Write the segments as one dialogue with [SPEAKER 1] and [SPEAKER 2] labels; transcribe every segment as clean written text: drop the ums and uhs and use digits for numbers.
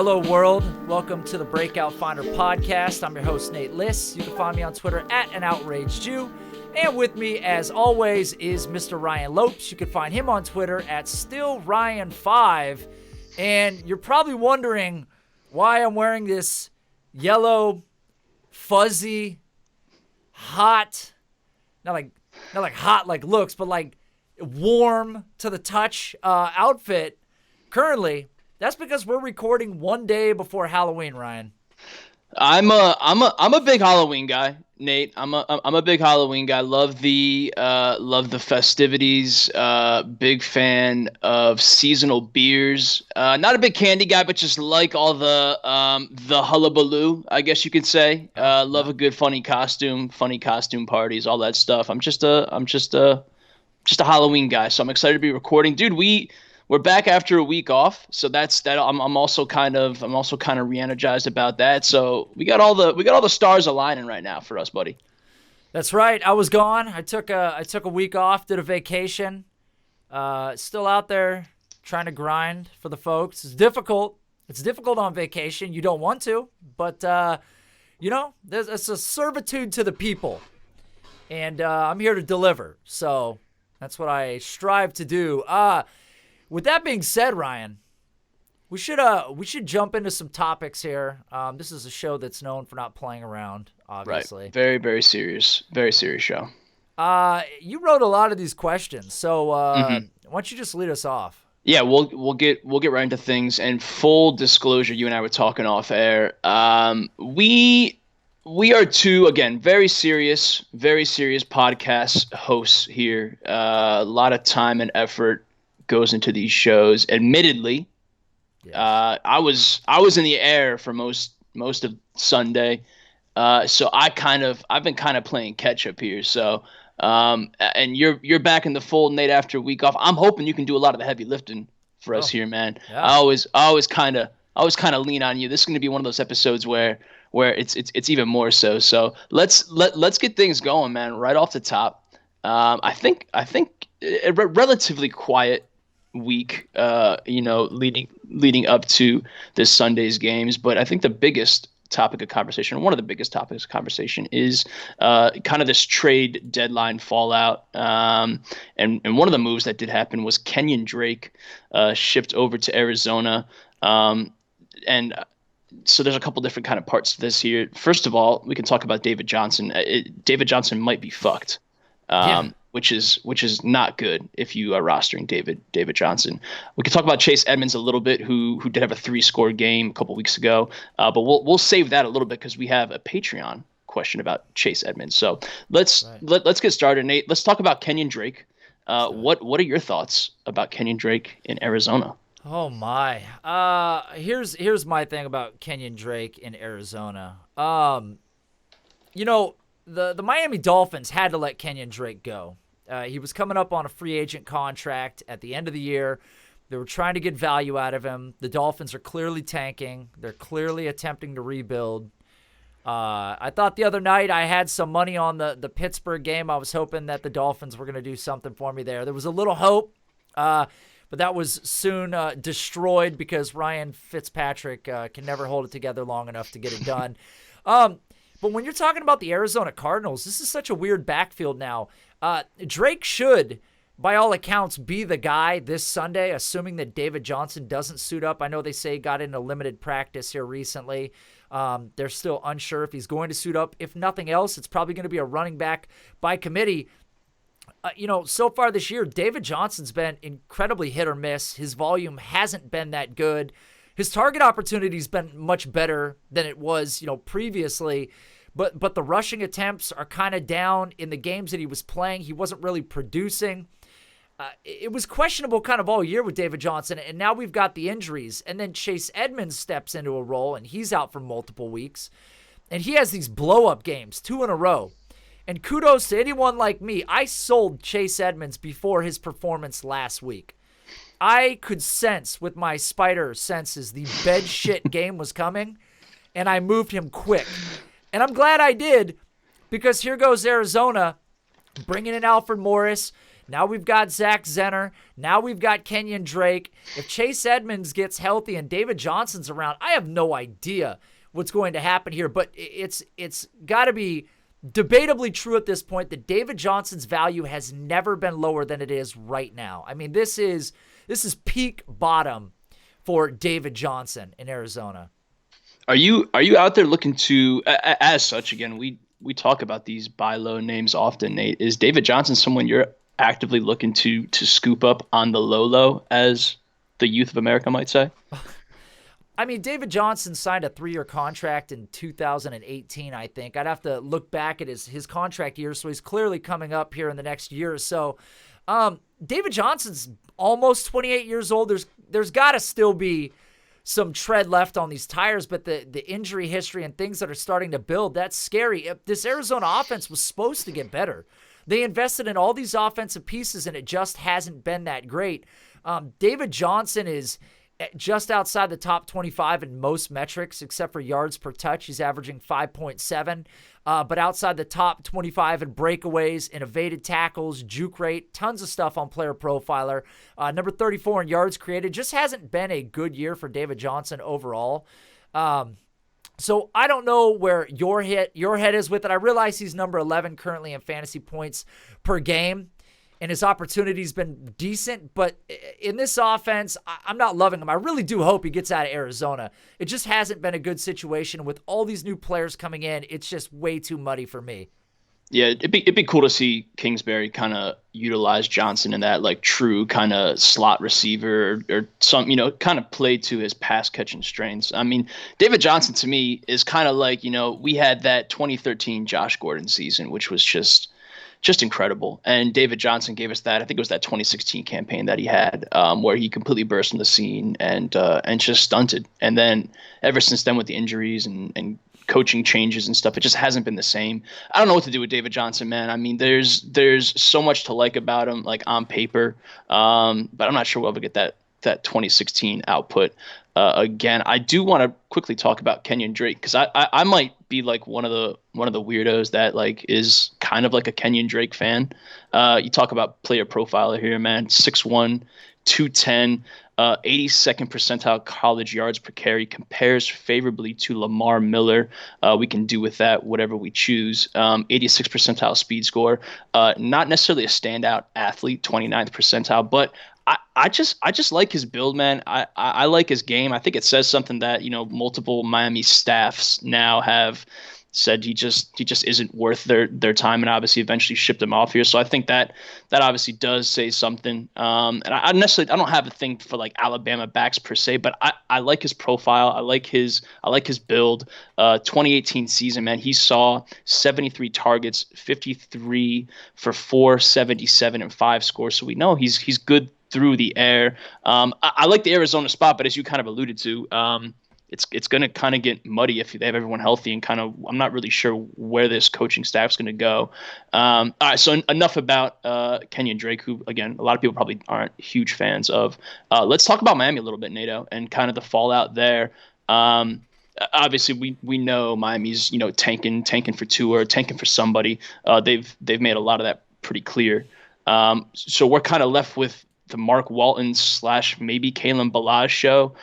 [SPEAKER 1] Hello, world. Welcome to the Breakout Finder podcast. I'm your host, Nate Liss. You can find me on Twitter at @AnOutrageJu. And with me, as always, is Mr. Ryan Lopes. You can find him on Twitter at StillRyan5. And you're probably wondering why I'm wearing this yellow, fuzzy, hot, not like hot like looks, but like warm to the touch outfit currently. That's because we're recording one day before Halloween, Ryan.
[SPEAKER 2] I'm a big Halloween guy, Nate. I'm a big Halloween guy. Love the festivities. Big fan of seasonal beers. Not a big candy guy, but just like all the hullabaloo, I guess you could say. Love a good funny costume parties, all that stuff. I'm just a Halloween guy, so I'm excited to be recording, dude. We're back after a week off, so that's that. I'm also kind of re-energized about that. So we got all the stars aligning right now for us, buddy.
[SPEAKER 1] That's right. I was gone. I took a week off, did a vacation. Still out there trying to grind for the folks. It's difficult. It's difficult on vacation. You don't want to, but it's a servitude to the people, and I'm here to deliver. So that's what I strive to do. With that being said, Ryan, we should jump into some topics here. This is a show that's known for not playing around, obviously.
[SPEAKER 2] Right. Very, very serious show.
[SPEAKER 1] You wrote a lot of these questions, so why don't you just lead us off?
[SPEAKER 2] Yeah, we'll get right into things. And full disclosure, you and I were talking off air. We are two, again, very serious podcast hosts here. A lot of time and effort goes into these shows. Admittedly, yes. I was in the air for most of Sunday, so I've been kind of playing catch up here. So, and you're back in the fold, Nate, after a week off. I'm hoping you can do a lot of the heavy lifting for us here, man. Yeah. I always kind of lean on you. This is going to be one of those episodes where it's even more so. So let's get things going, man. Right off the top, I think a relatively quiet week, leading up to this Sunday's games. But I think the biggest topic of conversation, one of the biggest topics of conversation, is kind of this trade deadline fallout. And one of the moves that did happen was Kenyan Drake shipped over to Arizona. And so there's a couple different kind of parts to this here. First of all, we can talk about David Johnson. David Johnson might be fucked. Which is not good if you are rostering David Johnson. We can talk about Chase Edmonds a little bit, who did have a 3-score game a couple weeks ago, but we'll save that a little bit because we have a Patreon question about Chase Edmonds. So let's get started, Nate. Let's talk about Kenyan Drake. What are your thoughts about Kenyan Drake in Arizona?
[SPEAKER 1] Oh my! Here's my thing about Kenyan Drake in Arizona. The Miami Dolphins had to let Kenyan Drake go. He was coming up on a free agent contract at the end of the year. They were trying to get value out of him. The Dolphins are clearly tanking. They're clearly attempting to rebuild. I thought the other night I had some money on the Pittsburgh game. I was hoping that the Dolphins were going to do something for me there. There was a little hope, but that was soon destroyed because Ryan Fitzpatrick can never hold it together long enough to get it done. But when you're talking about the Arizona Cardinals, this is such a weird backfield now. Drake should, by all accounts, be the guy this Sunday, assuming that David Johnson doesn't suit up. I know they say he got into limited practice here recently. They're still unsure if he's going to suit up. If nothing else, it's probably going to be a running back by committee. So far this year, David Johnson's been incredibly hit or miss. His volume hasn't been that good. His target opportunity's been much better than it was, previously. But the rushing attempts are kind of down. In the games that he was playing, he wasn't really producing. It was questionable kind of all year with David Johnson, and now we've got the injuries. And then Chase Edmonds steps into a role, and he's out for multiple weeks. And he has these blow-up games, 2 in a row. And kudos to anyone like me. I sold Chase Edmonds before his performance last week. I could sense with my spider senses the bed shit game was coming, and I moved him quick. And I'm glad I did, because here goes Arizona bringing in Alfred Morris. Now we've got Zach Zenner. Now we've got Kenyan Drake. If Chase Edmonds gets healthy and David Johnson's around, I have no idea what's going to happen here. But it's got to be debatably true at this point that David Johnson's value has never been lower than it is right now. I mean, this is peak bottom for David Johnson in Arizona.
[SPEAKER 2] Are you out there looking to, as such, again, we talk about these buy low names often, Nate. Is David Johnson someone you're actively looking to scoop up on the low, as the youth of America might say?
[SPEAKER 1] I mean, David Johnson signed a 3-year contract in 2018, I think. I'd have to look back at his contract year, so he's clearly coming up here in the next year or so. David Johnson's almost 28 years old. There's got to still be some tread left on these tires, but the injury history and things that are starting to build, that's scary. This Arizona offense was supposed to get better. They invested in all these offensive pieces, and it just hasn't been that great. David Johnson is just outside the top 25 in most metrics, except for yards per touch. He's averaging 5.7, but outside the top 25 in breakaways, in evaded tackles, juke rate, tons of stuff on Player Profiler. Number 34 in yards created. Just hasn't been a good year for David Johnson overall. So I don't know where your head is with it. I realize he's number 11 currently in fantasy points per game, and his opportunity's been decent, but in this offense, I'm not loving him. I really do hope he gets out of Arizona. It just hasn't been a good situation with all these new players coming in. It's just way too muddy for me.
[SPEAKER 2] Yeah, it'd be cool to see Kingsbury kind of utilize Johnson in that like true kind of slot receiver or some, kind of play to his pass catching strengths. I mean, David Johnson to me is kind of like, we had that 2013 Josh Gordon season, which was just incredible. And David Johnson gave us that. I think it was that 2016 campaign that he had where he completely burst on the scene and just stunted. And then ever since then with the injuries and coaching changes and stuff, it just hasn't been the same. I don't know what to do with David Johnson, man. I mean, there's so much to like about him, like on paper, but I'm not sure we'll ever get that 2016 output again. I do want to quickly talk about Kenyan Drake because I might be like one of the weirdos that like is kind of like a Kenyan Drake fan. You talk about Player Profiler here, man. 6'1", 210. 82nd percentile college yards per carry, compares favorably to Lamar Miller. We can do with that whatever we choose. 86th percentile speed score. Not necessarily a standout athlete, 29th percentile, but I just like his build, man. I like his game. I think it says something that multiple Miami staffs now have said he just isn't worth their time, and obviously eventually shipped him off here. So I think that obviously does say something. And I don't have a thing for like Alabama backs per se, but I like his profile. I like his build. 2018 season, man, he saw 73 targets, 53 for 477 and 5 scores. So we know he's good through the air. I like the Arizona spot, but as you kind of alluded to, it's going to kind of get muddy if they have everyone healthy, and kind of I'm not really sure where this coaching staff's going to go. All right, so enough about Kenyan Drake, who, again, a lot of people probably aren't huge fans of. Let's talk about Miami a little bit, Nato, and kind of the fallout there. Obviously, we know Miami's tanking for Tua, tanking for somebody. They've made a lot of that pretty clear. So we're kind of left with the Mark Walton / maybe Kalen Ballage show.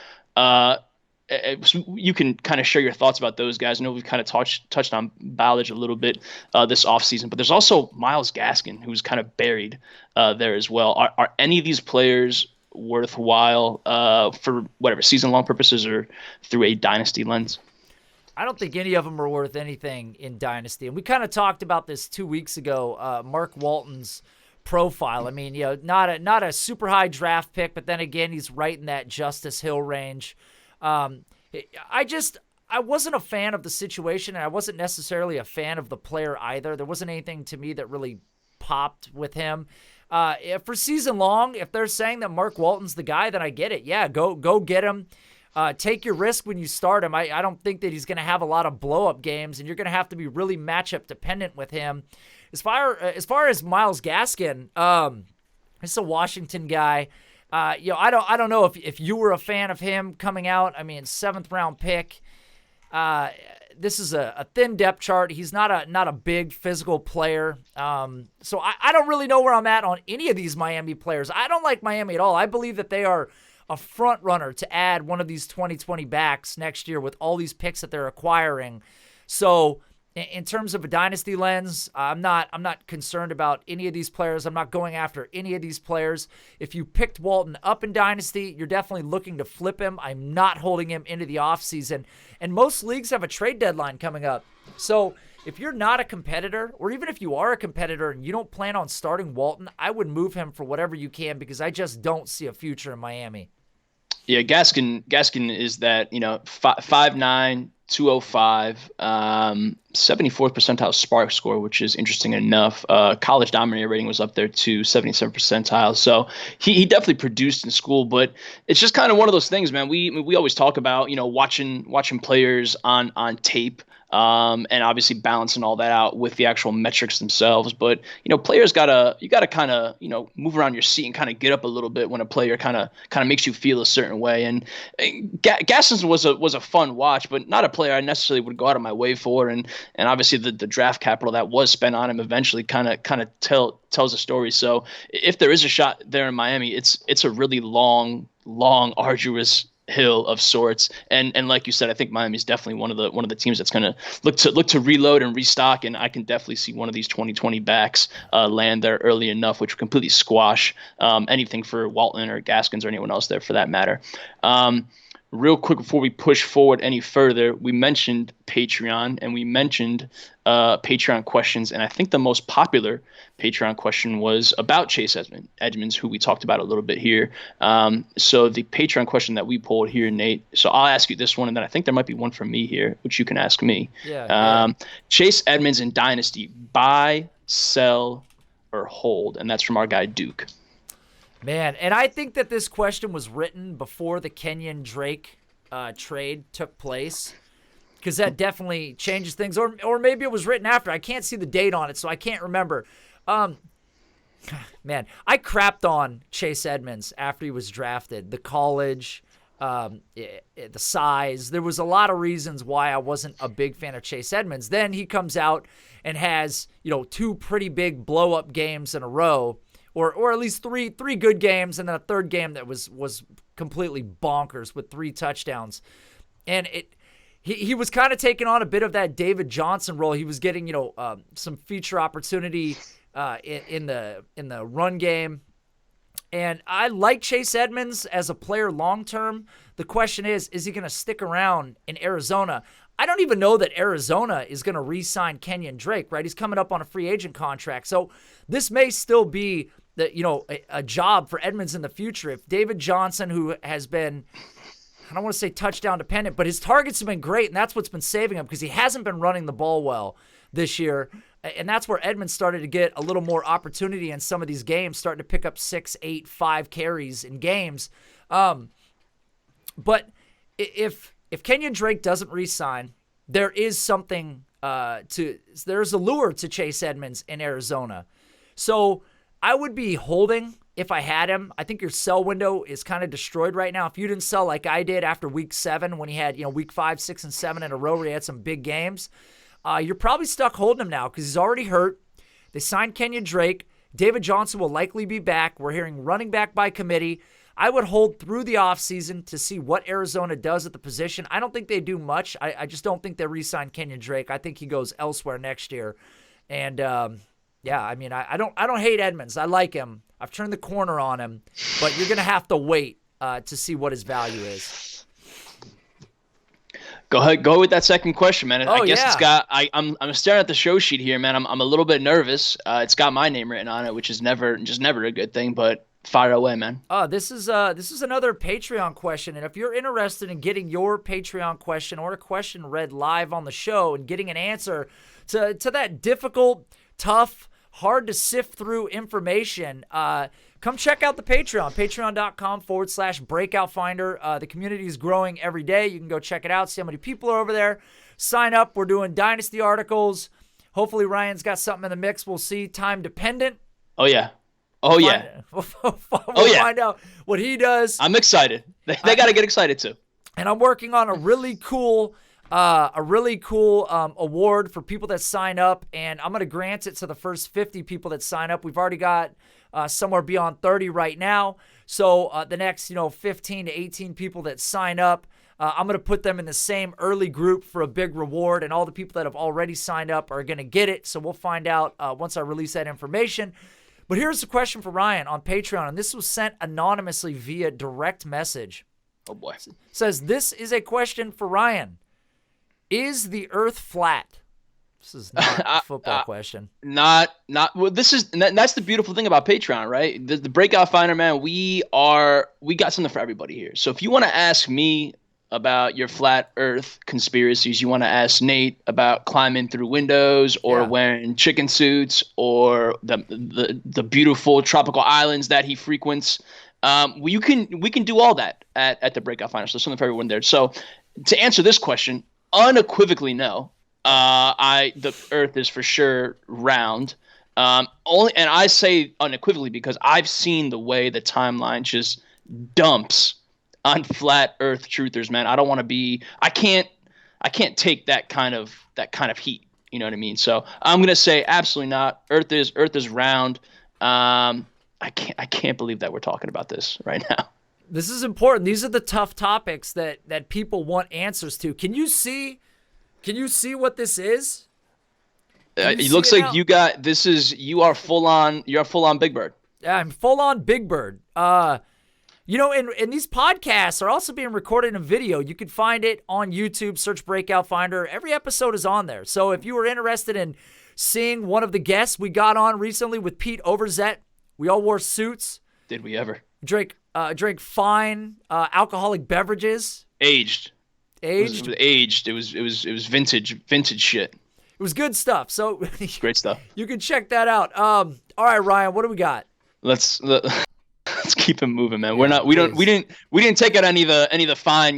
[SPEAKER 2] You can kind of share your thoughts about those guys. I know we've kind of touched on Ballage a little bit this offseason, but there's also Myles Gaskin, who's kind of buried there as well. Are any of these players worthwhile for whatever season-long purposes or through a dynasty lens?
[SPEAKER 1] I don't think any of them are worth anything in dynasty. And we kind of talked about this 2 weeks ago, Mark Walton's profile. I mean, not a super high draft pick, but then again, he's right in that Justice Hill range. I wasn't a fan of the situation, and I wasn't necessarily a fan of the player either. There wasn't anything to me that really popped with him. For season long, if they're saying that Mark Walton's the guy, then I get it. Yeah, go get him. Take your risk when you start him. I don't think that he's going to have a lot of blow-up games, and you're going to have to be really matchup dependent with him. As far as Myles Gaskin, he's a Washington guy. I don't know if you were a fan of him coming out. I mean, 7th round pick. this is a thin depth chart. He's not a big physical player. So I don't really know where I'm at on any of these Miami players. I don't like Miami at all. I believe that they are a front runner to add one of these 2020 backs next year with all these picks that they're acquiring. So in terms of a dynasty lens, I'm not concerned about any of these players. I'm not going after any of these players. If you picked Walton up in dynasty, you're definitely looking to flip him. I'm not holding him into the offseason. And most leagues have a trade deadline coming up. So if you're not a competitor, or even if you are a competitor and you don't plan on starting Walton, I would move him for whatever you can because I just don't see a future in Miami.
[SPEAKER 2] Yeah, Gaskin is that, 5'9", 205, 74th percentile spark score, which is interesting enough. College dominator rating was up there too, 77th percentile. So he definitely produced in school, but it's just kind of one of those things, man. We always talk about, watching players on tape. And obviously balancing all that out with the actual metrics themselves. But, players you gotta kind of, move around your seat and kind of get up a little bit when a player kind of makes you feel a certain way. And Gaskin was a fun watch, but not a player I necessarily would go out of my way for. And obviously the draft capital that was spent on him eventually kind of tells a story. So if there is a shot there in Miami, it's a really long, arduous hill of sorts, and like you said, I think Miami's definitely one of the teams that's going to look to reload and restock, and I can definitely see one of these 2020 backs land there early enough, which would completely squash anything for Walton or Gaskins or anyone else there for that matter. Real quick before we push forward any further, we mentioned Patreon and we mentioned Patreon questions, and I think the most popular Patreon question was about Chase Edmonds, who we talked about a little bit here. So the Patreon question that we pulled here, Nate, so I'll ask you this one, and then I think there might be one from me here, which you can ask me.
[SPEAKER 1] Yeah.
[SPEAKER 2] Chase Edmonds in Dynasty, buy, sell, or hold? And that's from our guy Duke.
[SPEAKER 1] Man, and I think that this question was written before the Kenyan Drake trade took place, because that definitely changes things. Or maybe it was written after. I can't see the date on it, so I can't remember. Man, I crapped on Chase Edmonds after he was drafted. The college, the size. There was a lot of reasons why I wasn't a big fan of Chase Edmonds. Then he comes out and has, two pretty big blow-up games in a row, or at least three good games, and then a third game that was completely bonkers with 3 touchdowns. And he was kind of taking on a bit of that David Johnson role. He was getting, some feature opportunity in the run game. And I like Chase Edmonds as a player long-term. The question is he going to stick around in Arizona? I don't even know that Arizona is going to re-sign Kenyan Drake, right? He's coming up on a free agent contract. So this may still be a job for Edmonds in the future. If David Johnson, who has been, I don't want to say touchdown dependent, but his targets have been great, and that's what's been saving him, because he hasn't been running the ball well this year. And that's where Edmonds started to get a little more opportunity in some of these games, starting to pick up 6, 8, 5 carries in games. But if Kenyan Drake doesn't re-sign, there is something there's a lure to Chase Edmonds in Arizona. So I would be holding if I had him. I think your sell window is kind of destroyed right now. If you didn't sell like I did after week 7, when he had, week 5, 6, and 7 in a row where he had some big games, you're probably stuck holding him now because he's already hurt. They signed Kenyan Drake. David Johnson will likely be back. We're hearing running back by committee. I would hold through the offseason to see what Arizona does at the position. I don't think they do much. I just don't think they re-sign Kenyan Drake. I think he goes elsewhere next year. And I don't hate Edmonds. I like him. I've turned the corner on him, but you're going to have to wait to see what his value is.
[SPEAKER 2] Go ahead, go with that second question, man. I guess
[SPEAKER 1] yeah.
[SPEAKER 2] It's got. I'm staring at the show sheet here, man. I'm a little bit nervous. It's got my name written on it, which is never a good thing. But fire away, man.
[SPEAKER 1] This is another Patreon question, and if you're interested in getting your Patreon question or a question read live on the show and getting an answer to that difficult, tough, hard to sift through information, come check out the Patreon, patreon.com/breakout finder. The community is growing every day. You can go check it out, see how many people are over there. Sign up. We're doing Dynasty articles. Hopefully Ryan's got something in the mix. We'll see. Time dependent.
[SPEAKER 2] Oh, yeah.
[SPEAKER 1] We'll find out what he does.
[SPEAKER 2] I'm excited. They got to get excited too.
[SPEAKER 1] And I'm working on a really cool a really cool award for people that sign up, and I'm going to grant it to the first 50 people that sign up. We've already got somewhere beyond 30 right now. So the next, 15 to 18 people that sign up, I'm going to put them in the same early group for a big reward, and all the people that have already signed up are going to get it. So we'll find out once I release that information. But here's the question for Ryan on Patreon, and this was sent anonymously via direct message.
[SPEAKER 2] Oh, boy.
[SPEAKER 1] It says, this is a question for Ryan. Is the earth flat? This is not a football question.
[SPEAKER 2] Well, that's the beautiful thing about Patreon, right? The Breakout Finder, man, we got something for everybody here. So if you want to ask me about your flat earth conspiracies, you want to ask Nate about climbing through windows or wearing chicken suits or the beautiful tropical islands that he frequents, we can do all that at the Breakout Finder. So something for everyone there. So to answer this question, unequivocally no. The earth is for sure round. And I say unequivocally because I've seen the way the timeline just dumps on flat earth truthers, man. I can't take that kind of heat. You know what I mean? So I'm going to say absolutely not. Earth is round. I can't believe that we're talking about this right now.
[SPEAKER 1] This is important. These are the tough topics that people want answers to. Can you see what this is?
[SPEAKER 2] It looks like you are full on Big Bird.
[SPEAKER 1] Yeah, I'm full on Big Bird. And these podcasts are also being recorded in video. You can find it on YouTube, search Breakout Finder. Every episode is on there. So if you were interested in seeing one of the guests we got on recently with Pete Overzet, we all wore suits.
[SPEAKER 2] Did we ever?
[SPEAKER 1] Drank fine alcoholic beverages.
[SPEAKER 2] Aged. It was aged. It was vintage shit.
[SPEAKER 1] It was good stuff. So
[SPEAKER 2] great stuff.
[SPEAKER 1] You can check that out. All right, Ryan, what do we got?
[SPEAKER 2] Let's keep it moving, man. We didn't take out any of the fine,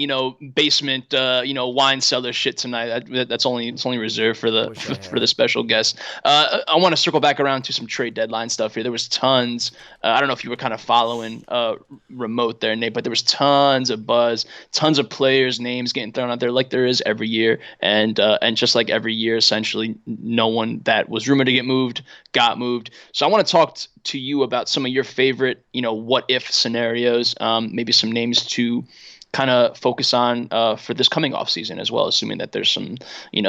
[SPEAKER 2] basement, wine cellar shit tonight. It's only reserved for the special guests. I want to circle back around to some trade deadline stuff here. There was tons. I don't know if you were kind of following remote there, Nate, but there was tons of buzz, tons of players' names getting thrown out there like there is every year, and just like every year, essentially, no one that was rumored to get moved got moved. So I want to talk to you about some of your favorite, what if scenarios, maybe some names to kind of focus on for this coming off season as well, assuming that there's some,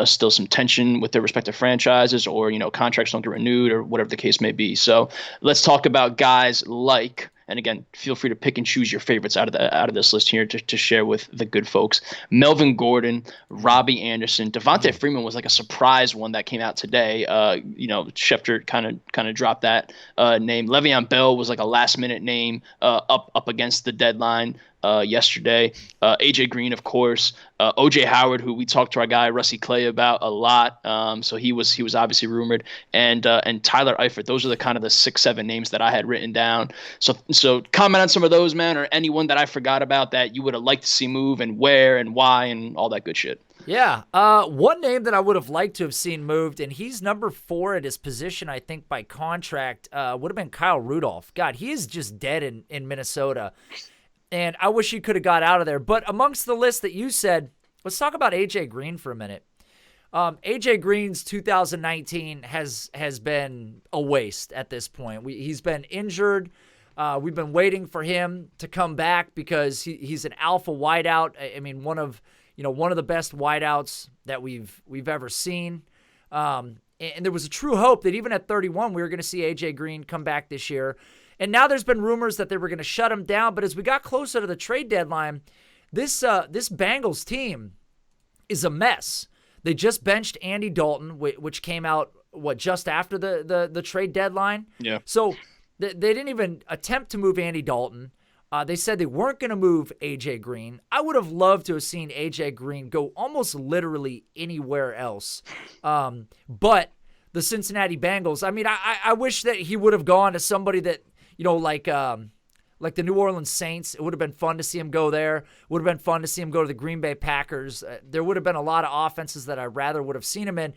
[SPEAKER 2] still some tension with their respective franchises or, contracts don't get renewed or whatever the case may be. So let's talk about guys like, and again, feel free to pick and choose your favorites out of this list here to share with the good folks. Melvin Gordon, Robby Anderson, DeVonta Freeman was like a surprise one that came out today. Schefter kind of dropped that name. Le'Veon Bell was like a last minute name up against the deadline yesterday. AJ Green, of course. OJ Howard, who we talked to our guy Russie Clay about a lot. So he was obviously rumored, and Tyler Eifert. Those are the kind of the 6-7 names that I had written down. So comment on some of those, man, or anyone that I forgot about that you would have liked to see move and where and why and all that good shit.
[SPEAKER 1] Yeah. One name that I would have liked to have seen moved, and he's number 4 at his position, I think, by contract, would have been Kyle Rudolph. God, he is just dead in Minnesota. And I wish he could have got out of there. But amongst the list that you said, let's talk about A.J. Green for a minute. A.J. Green's 2019 has been a waste at this point. He's been injured. We've been waiting for him to come back because he's an alpha wideout. I mean, one of the best wideouts that we've ever seen. And there was a true hope that even at 31, we were going to see A.J. Green come back this year. And now there's been rumors that they were going to shut him down. But as we got closer to the trade deadline, this Bengals team is a mess. They just benched Andy Dalton, which came out, just after the trade deadline?
[SPEAKER 2] Yeah.
[SPEAKER 1] So they didn't even attempt to move Andy Dalton. They said they weren't going to move A.J. Green. I would have loved to have seen A.J. Green go almost literally anywhere else. But the Cincinnati Bengals, I mean, I wish that he would have gone to somebody that, like the New Orleans Saints. It would have been fun to see him go there. It would have been fun to see him go to the Green Bay Packers. There would have been a lot of offenses that I rather would have seen him in.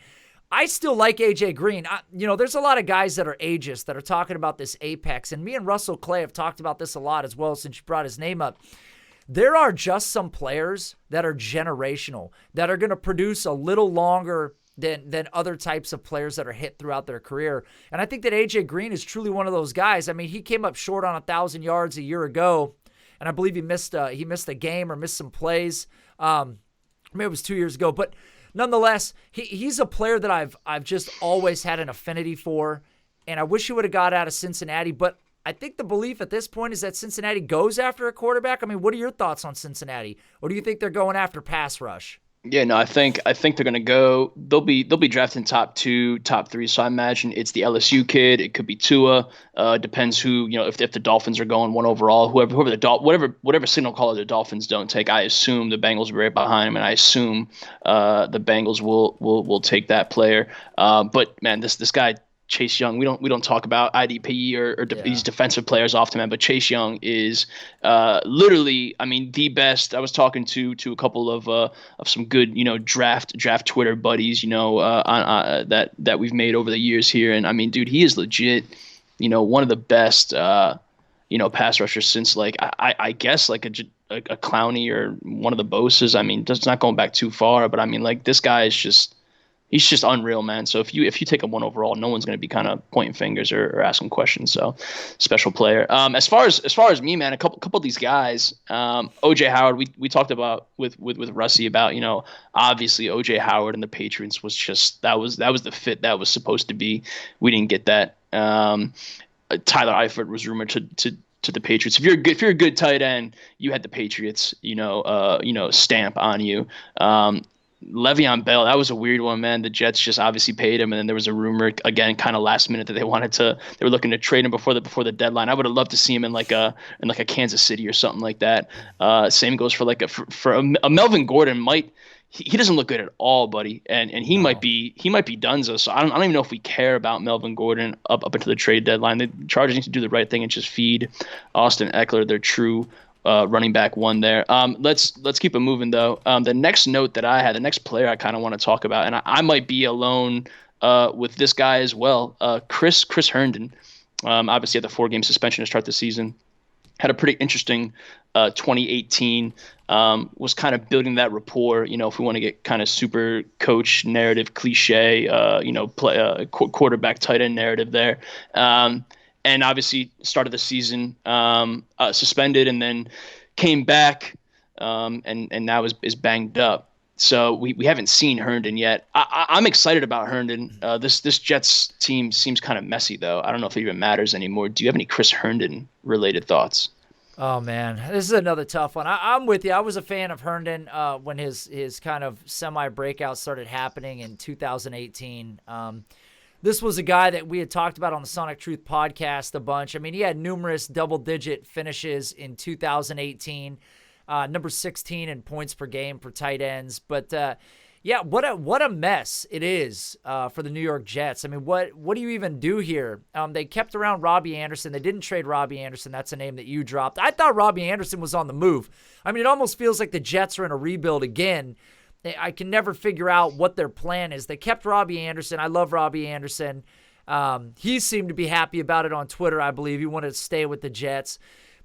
[SPEAKER 1] I still like A.J. Green. There's a lot of guys that are ageist that are talking about this apex, and me and Russell Clay have talked about this a lot as well since you brought his name up. there are just some players that are generational, that are going to produce a little longer than other types of players that are hit throughout their career. And I think that A.J. Green is truly one of those guys. I mean, he came up short on 1,000 yards a year ago, and I believe he missed a game or missed some plays. Maybe it was 2 years ago. But nonetheless, he's a player that I've just always had an affinity for, and I wish he would have got out of Cincinnati. But I think the belief at this point is that Cincinnati goes after a quarterback. I mean, what are your thoughts on Cincinnati? Or do you think they're going after pass rush?
[SPEAKER 2] Yeah, no, I think they're gonna go. They'll be drafting top 2, top 3. So I imagine it's the LSU kid. It could be Tua. Depends who, if the Dolphins are going 1 overall. Whatever signal caller the Dolphins don't take, I assume the Bengals will be right behind him, and I assume the Bengals will take that player. But man, this guy Chase Young, we don't talk about IDP or these defensive players often, man. But Chase Young is literally, I mean, the best. I was talking to a couple of some good, draft Twitter buddies, that we've made over the years here, and I mean, dude, he is legit, one of the best, pass rushers since like I guess like a Clowney or one of the Boses. I mean, it's not going back too far, but I mean, like this guy is just. He's just unreal, man. So if you take him 1 overall, no one's going to be kind of pointing fingers or asking questions. So special player. As far as me, man, a couple of these guys, OJ Howard, we talked about with Russie about, obviously OJ Howard and the Patriots was just that was the fit that was supposed to be. We didn't get that. Tyler Eifert was rumored to the Patriots. If you're a good tight end, you had the Patriots, stamp on you. Le'Veon Bell, that was a weird one, man. The Jets just obviously paid him, and then there was a rumor again, kind of last minute, that they were looking to trade him before the deadline. I would have loved to see him in like a Kansas City or something like that. Same goes for a Melvin Gordon. He doesn't look good at all, buddy, and he might be Dunzo. So I don't even know if we care about Melvin Gordon up until the trade deadline. The Chargers need to do the right thing and just feed Austin Eckler their true running back 1 there. Let's keep it moving though. The next note that I had, the next player I kind of want to talk about, and I might be alone with this guy as well. Chris Herndon, obviously had the 4-game suspension to start the season. Had a pretty interesting 2018. Was kind of building that rapport. If we want to get kind of super coach narrative cliche, quarterback tight end narrative there. And obviously started the season suspended and then came back and now is banged up. So we haven't seen Herndon yet. I'm excited about Herndon. This Jets team seems kind of messy, though. I don't know if it even matters anymore. Do you have any Chris Herndon related thoughts?
[SPEAKER 1] Oh, man, this is another tough one. I'm with you. I was a fan of Herndon when his kind of semi-breakout started happening in 2018. This was a guy that we had talked about on the Sonic Truth podcast a bunch. I mean, he had numerous double-digit finishes in 2018, number 16 in points per game for tight ends. But, what a mess it is for the New York Jets. I mean, what do you even do here? They kept around Robby Anderson. They didn't trade Robby Anderson. That's a name that you dropped. I thought Robby Anderson was on the move. I mean, it almost feels like the Jets are in a rebuild again. I can never figure out what their plan is. They kept Robby Anderson. I love Robby Anderson. He seemed to be happy about it on Twitter, I believe. He wanted to stay with the Jets.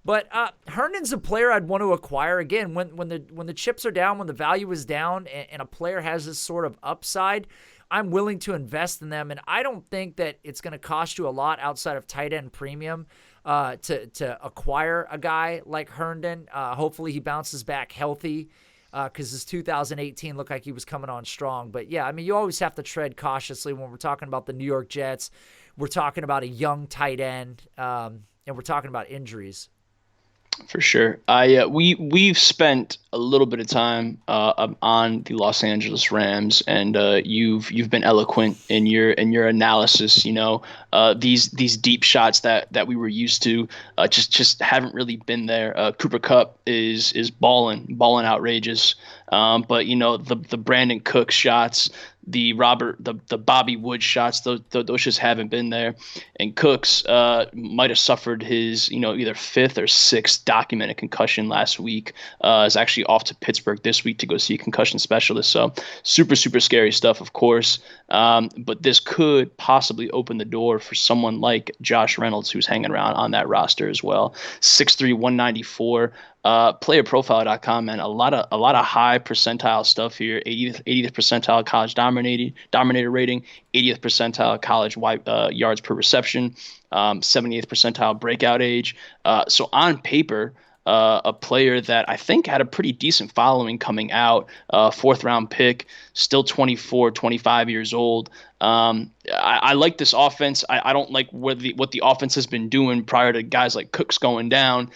[SPEAKER 1] But Herndon's a player I'd want to acquire. Again, when the chips are down, when the value is down, and a player has this sort of upside, I'm willing to invest in them. And I don't think that it's going to cost you a lot outside of tight end premium to acquire a guy like Herndon. Hopefully he bounces back healthy. Because his 2018 looked like he was coming on strong. But, yeah, I mean, you always have to tread cautiously when we're talking about the New York Jets. We're talking about a young tight end, and we're talking about injuries.
[SPEAKER 2] For sure. We've spent a little bit of time on the Los Angeles Rams, and you've been eloquent in your analysis. These deep shots that we were used to just haven't really been there. Cooper Kupp is balling outrageous, but the Brandin Cooks shots, the Bobby Wood shots, those just haven't been there. And Cooks might have suffered his either 5th or 6th documented concussion last week. Is actually off to Pittsburgh this week to go see a concussion specialist. So super scary stuff, of course. But this could possibly open the door for someone like Josh Reynolds, who's hanging around on that roster as well. 6'3", 194. playerprofile.com, man, a lot of high percentile stuff here. 80th percentile college dominator rating, 80th percentile college yards per reception, 78th percentile breakout age. So on paper, a player that I think had a pretty decent following coming out, fourth round pick, still 24, 25 years old. I like this offense. I don't like what the offense has been doing prior to guys like Cooks going down.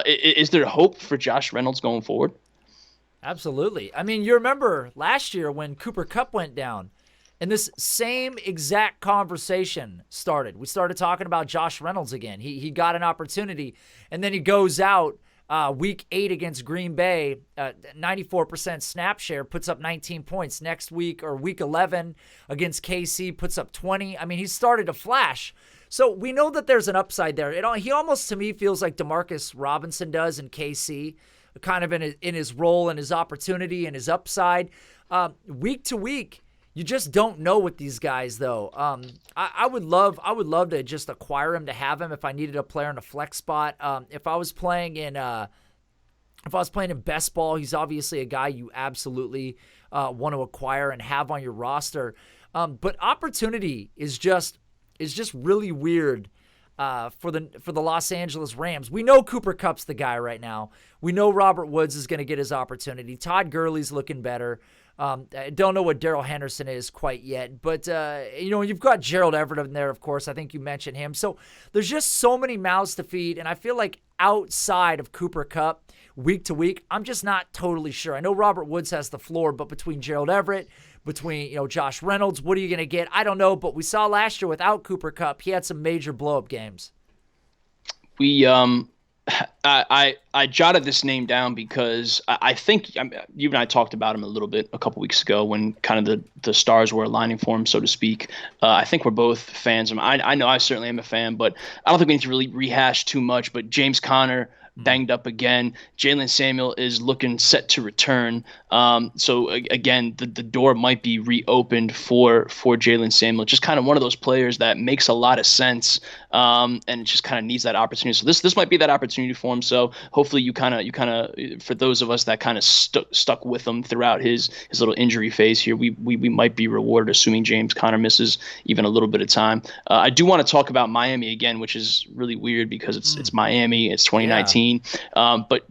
[SPEAKER 2] Is there hope for Josh Reynolds going forward?
[SPEAKER 1] Absolutely. I mean, you remember last year when Cooper Kupp went down, and this same exact conversation started. We started talking about Josh Reynolds again. He got an opportunity, and then he goes out week 8 against Green Bay, 94% snap share, puts up 19 points. Next week, or week 11 against KC, puts up 20. I mean, he started to flash. So we know that there's an upside there. He almost, to me, feels like Demarcus Robinson does in KC, kind of in his role and his opportunity and his upside. Week to week, you just don't know with these guys, though. I would love to just acquire him, to have him if I needed a player in a flex spot. If I was playing in best ball, he's obviously a guy you absolutely want to acquire and have on your roster. But opportunity is just really weird for the Los Angeles Rams. We know Cooper Kupp's the guy right now. We know Robert Woods is going to get his opportunity. Todd Gurley's looking better. I don't know what Darrell Henderson is quite yet, but you've got Gerald Everett in there, of course. I think you mentioned him. So there's just so many mouths to feed, and I feel like outside of Cooper Kupp, week to week, I'm just not totally sure. I know Robert Woods has the floor, but between Gerald Everett, between Josh Reynolds, what are you going to get? I don't know, but we saw last year without Cooper Kupp, he had some major blow-up games.
[SPEAKER 2] I jotted this name down because I think you and I talked about him a little bit a couple weeks ago when kind of the stars were aligning for him, so to speak. I think we're both fans of him. I know I certainly am a fan, but I don't think we need to really rehash too much. But James Conner banged up again. Jaylen Samuels is looking set to return. So again, the door might be reopened for Jaylen Samuels. Just kind of one of those players that makes a lot of sense, and it just kind of needs that opportunity. So this might be that opportunity for him. So hopefully you kind of for those of us that kind of stuck with him throughout his little injury phase here, we might be rewarded, assuming James Conner misses even a little bit of time. I do want to talk about Miami again, which is really weird because it's Miami, it's 2019. Yeah. But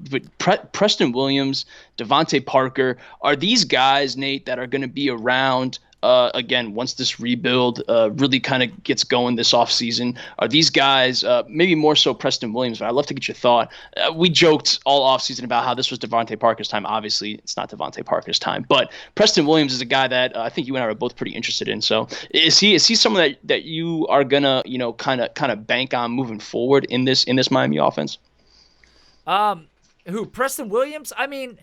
[SPEAKER 2] Preston Williams, DeVante Parker, are these guys, Nate, that are going to be around again once this rebuild really kind of gets going this offseason? Are these guys, maybe more so Preston Williams, but I'd love to get your thought. We joked all offseason about how this was DeVante Parker's time. Obviously, it's not DeVante Parker's time, but Preston Williams is a guy that I think you and I are both pretty interested in. So is he someone that you are gonna kind of bank on moving forward in this Miami offense?
[SPEAKER 1] Who, Preston Williams? I mean,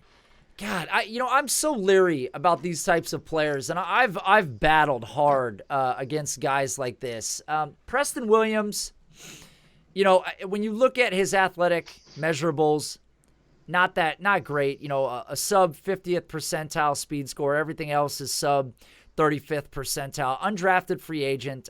[SPEAKER 1] God, I'm so leery about these types of players, and I've battled hard against guys like this. Preston Williams, when you look at his athletic measurables, not great. A sub 50th percentile speed score. Everything else is sub 35th percentile. Undrafted free agent.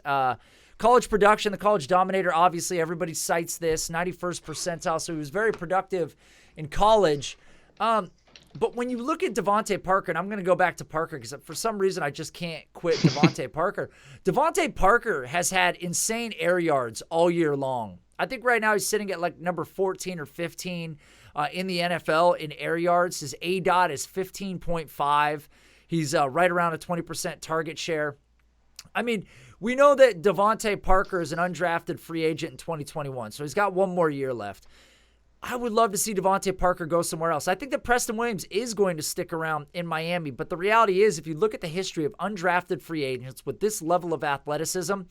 [SPEAKER 1] College production, the college dominator, obviously everybody cites this, 91st percentile, so he was very productive in college. But when you look at DeVante Parker, and I'm going to go back to Parker because for some reason I just can't quit DeVante Parker. DeVante Parker has had insane air yards all year long. I think right now he's sitting at like number 14 or 15 in the NFL in air yards. His ADOT is 15.5. He's right around a 20% target share. I mean, we know that DeVante Parker is an undrafted free agent in 2021, so he's got one more year left. I would love to see DeVante Parker go somewhere else. I think that Preston Williams is going to stick around in Miami, but the reality is if you look at the history of undrafted free agents with this level of athleticism,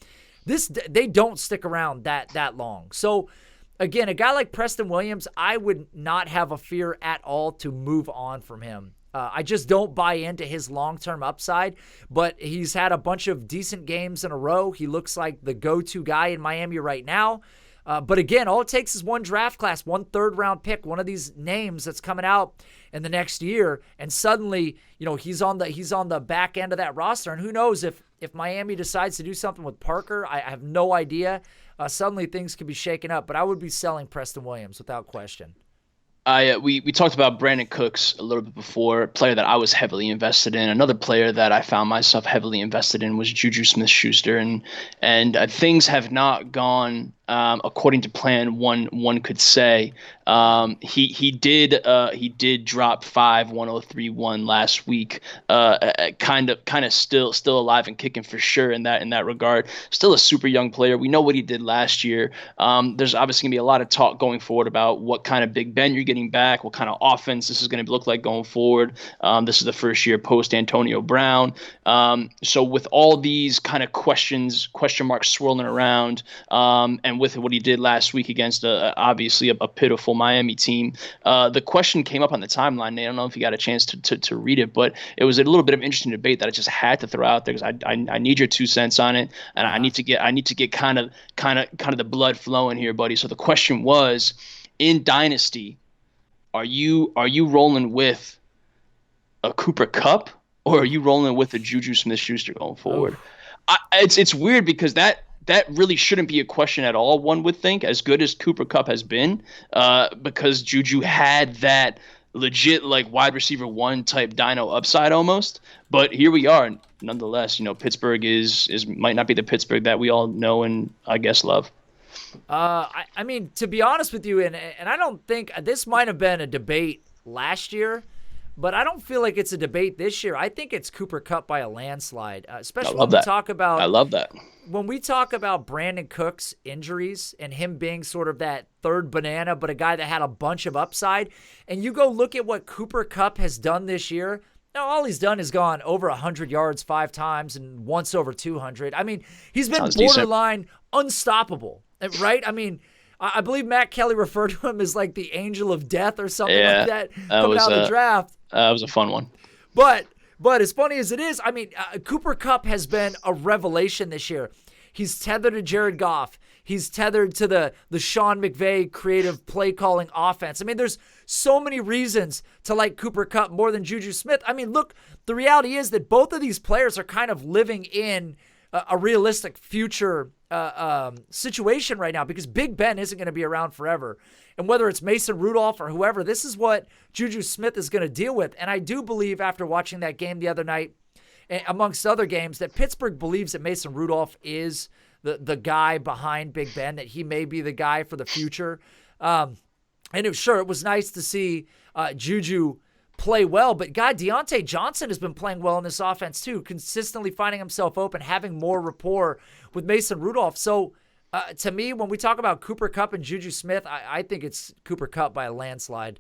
[SPEAKER 1] they don't stick around that long. So, again, a guy like Preston Williams, I would not have a fear at all to move on from him. I just don't buy into his long-term upside, but he's had a bunch of decent games in a row. He looks like the go-to guy in Miami right now. But again, all it takes is one draft class, one third-round pick, one of these names that's coming out in the next year, and suddenly, he's on the back end of that roster. And who knows if Miami decides to do something with Parker? I have no idea. Suddenly things could be shaken up, but I would be selling Preston Williams without question.
[SPEAKER 2] We talked about Brandin Cooks a little bit before, a player that I was heavily invested in. Another player that I found myself heavily invested in was JuJu Smith-Schuster, and things have not gone according to plan. One could say he did drop 5.1031 last week. Kind of still alive and kicking for sure in that regard. Still a super young player. We know what he did last year. There's obviously gonna be a lot of talk going forward about what kind of Big Ben you're getting back, what kind of offense this is going to look like going forward. This is the first year post Antonio Brown. So with all these kind of question marks swirling around, and with what he did last week against obviously a pitiful Miami team, the question came up on the timeline. Nate, I don't know if you got a chance to read it, but it was a little bit of interesting debate that I just had to throw out there because I need your 2 cents on it, and I need to get kind of the blood flowing here, buddy. So the question was, in Dynasty, are you rolling with a Cooper Kupp or are you rolling with a JuJu Smith-Schuster going forward? It's weird because that really shouldn't be a question at all, one would think, as good as Cooper Kupp has been, because JuJu had that legit like wide receiver one type dino upside almost. But here we are, nonetheless. Pittsburgh is might not be the Pittsburgh that we all know and I guess love.
[SPEAKER 1] I mean, to be honest with you, and I don't think this might have been a debate last year, but I don't feel like it's a debate this year. I think it's Cooper Kupp by a landslide, especially when we talk about.
[SPEAKER 2] I love that.
[SPEAKER 1] When we talk about Brandin Cooks' injuries and him being sort of that third banana, but a guy that had a bunch of upside, and you go look at what Cooper Kupp has done this year. Now, all he's done is gone over 100 yards 5 times and once over 200. I mean, he's been borderline unstoppable. Right? I mean, I believe Matt Kelly referred to him as like the angel of death or something like that coming out of the draft.
[SPEAKER 2] That was a fun one.
[SPEAKER 1] But as funny as it is, I mean, Cooper Kupp has been a revelation this year. He's tethered to Jared Goff. He's tethered to the Sean McVay creative play calling offense. I mean, there's so many reasons to like Cooper Kupp more than JuJu Smith. I mean, look, the reality is that both of these players are kind of living in a realistic future situation right now because Big Ben isn't going to be around forever. And whether it's Mason Rudolph or whoever, this is what JuJu Smith is going to deal with. And I do believe after watching that game the other night, amongst other games, that Pittsburgh believes that Mason Rudolph is the guy behind Big Ben, that he may be the guy for the future. And it was nice to see JuJu play well, but God, Deontay Johnson has been playing well in this offense too, consistently finding himself open, having more rapport with Mason Rudolph. So to me, when we talk about Cooper Kupp and JuJu Smith, I think it's Cooper Kupp by a landslide.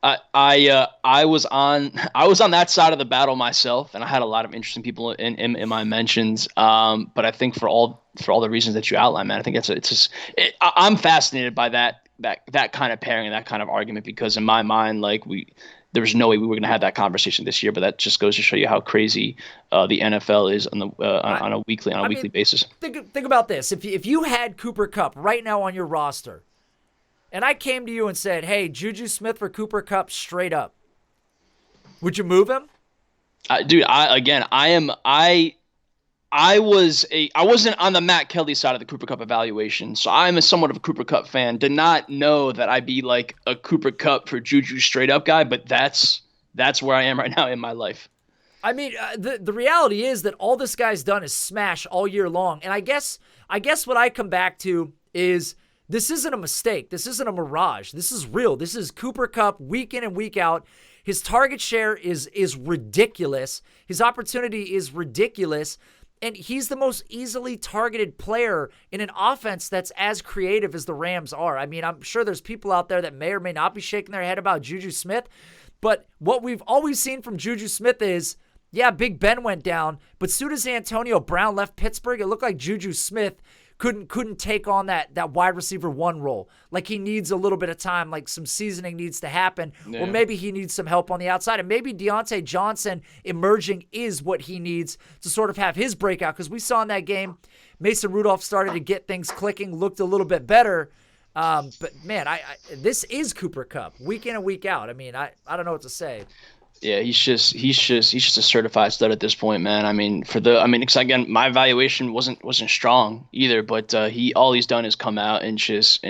[SPEAKER 2] I was on that side of the battle myself, and I had a lot of interesting people in my mentions. But I think for all the reasons that you outlined, man, I think I'm fascinated by that kind of pairing and that kind of argument because in my mind, like there was no way we were going to have that conversation this year, but that just goes to show you how crazy the NFL is on a weekly basis.
[SPEAKER 1] Think about this: if you had Cooper Kupp right now on your roster, and I came to you and said, "Hey, JuJu Smith for Cooper Kupp, straight up," would you move him?
[SPEAKER 2] Dude, I wasn't on the Matt Kelly side of the Cooper Kupp evaluation, so I'm somewhat of a Cooper Kupp fan. Did not know that I'd be like a Cooper Kupp for JuJu straight up guy, but that's where I am right now in my life.
[SPEAKER 1] I mean, the reality is that all this guy's done is smash all year long, and I guess what I come back to is this isn't a mistake. This isn't a mirage. This is real. This is Cooper Kupp week in and week out. His target share is ridiculous. His opportunity is ridiculous. And he's the most easily targeted player in an offense that's as creative as the Rams are. I mean, I'm sure there's people out there that may or may not be shaking their head about JuJu Smith, but what we've always seen from JuJu Smith is, yeah, Big Ben went down, but soon as Antonio Brown left Pittsburgh, it looked like JuJu Smith couldn't take on that wide receiver one role. Like he needs a little bit of time, like some seasoning needs to happen, or maybe he needs some help on the outside. And maybe Deontay Johnson emerging is what he needs to sort of have his breakout. Because we saw in that game, Mason Rudolph started to get things clicking, looked a little bit better. But man, this is Cooper Kupp week in and week out. I mean, I don't know what to say.
[SPEAKER 2] Yeah, he's just a certified stud at this point, man. I mean, because again, my evaluation wasn't strong either, but all he's done is come out and just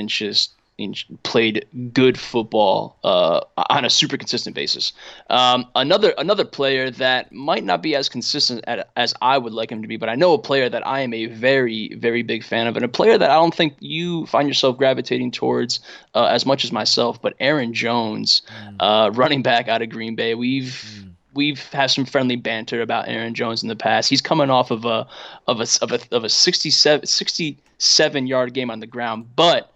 [SPEAKER 2] played good football on a super consistent basis. Another player that might not be as consistent as I would like him to be, but I know a player that I am a very, very big fan of, and a player that I don't think you find yourself gravitating towards as much as myself, but Aaron Jones, running back out of Green Bay. We've had some friendly banter about Aaron Jones in the past. He's coming off of a 67-yard game on the ground, but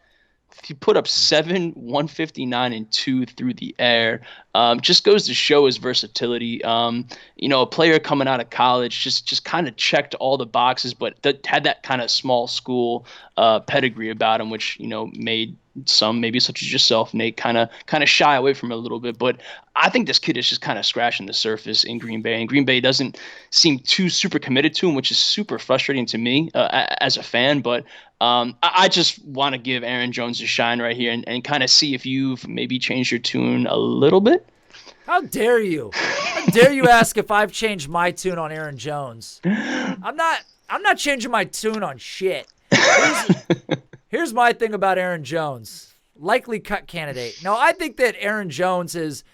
[SPEAKER 2] he put up 159 and 2 through the air. Just goes to show his versatility. A player coming out of college just kind of checked all the boxes, but had that kind of small school pedigree about him, which made some, maybe such as yourself, Nate, kind of shy away from it a little bit. But I think this kid is just kind of scratching the surface in Green Bay, and Green Bay doesn't seem too super committed to him, which is super frustrating to me as a fan. But I just want to give Aaron Jones a shine right here and kind of see if you've maybe changed your tune a little bit.
[SPEAKER 1] How dare you? How dare you ask if I've changed my tune on Aaron Jones? I'm not changing my tune on shit. Here's my thing about Aaron Jones. Likely cut candidate. Now, I think that Aaron Jones has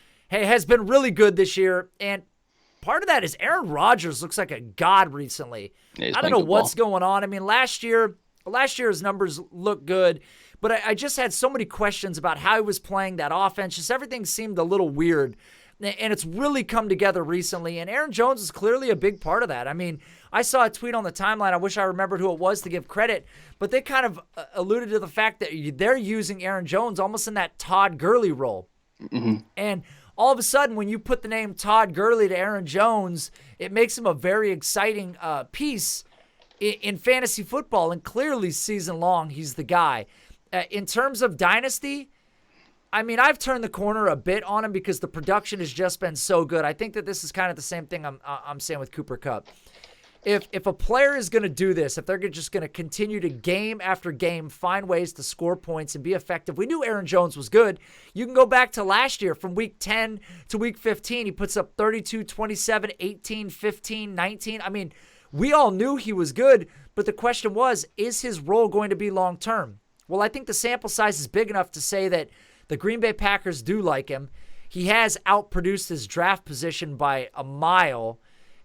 [SPEAKER 1] been really good this year, and part of that is Aaron Rodgers looks like a god recently.
[SPEAKER 2] Yeah,
[SPEAKER 1] I don't know what's going on. I mean, last year his numbers look good, but I just had so many questions about how he was playing that offense. Just everything seemed a little weird, and it's really come together recently, and Aaron Jones is clearly a big part of that. I mean, I saw a tweet on the timeline. I wish I remembered who it was to give credit, but they kind of alluded to the fact that they're using Aaron Jones almost in that Todd Gurley role.
[SPEAKER 2] Mm-hmm.
[SPEAKER 1] And all of a sudden, when you put the name Todd Gurley to Aaron Jones, it makes him a very exciting piece in fantasy football, and clearly season long, he's the guy. In terms of dynasty, I mean, I've turned the corner a bit on him because the production has just been so good. I think that this is kind of the same thing I'm saying with Cooper Kupp. If a player is going to do this, if they're just going to continue to game after game find ways to score points and be effective, we knew Aaron Jones was good. You can go back to last year from week 10 to week 15. He puts up 32, 27, 18, 15, 19. I mean, we all knew he was good, but the question was, is his role going to be long-term? Well, I think the sample size is big enough to say that the Green Bay Packers do like him. He has outproduced his draft position by a mile,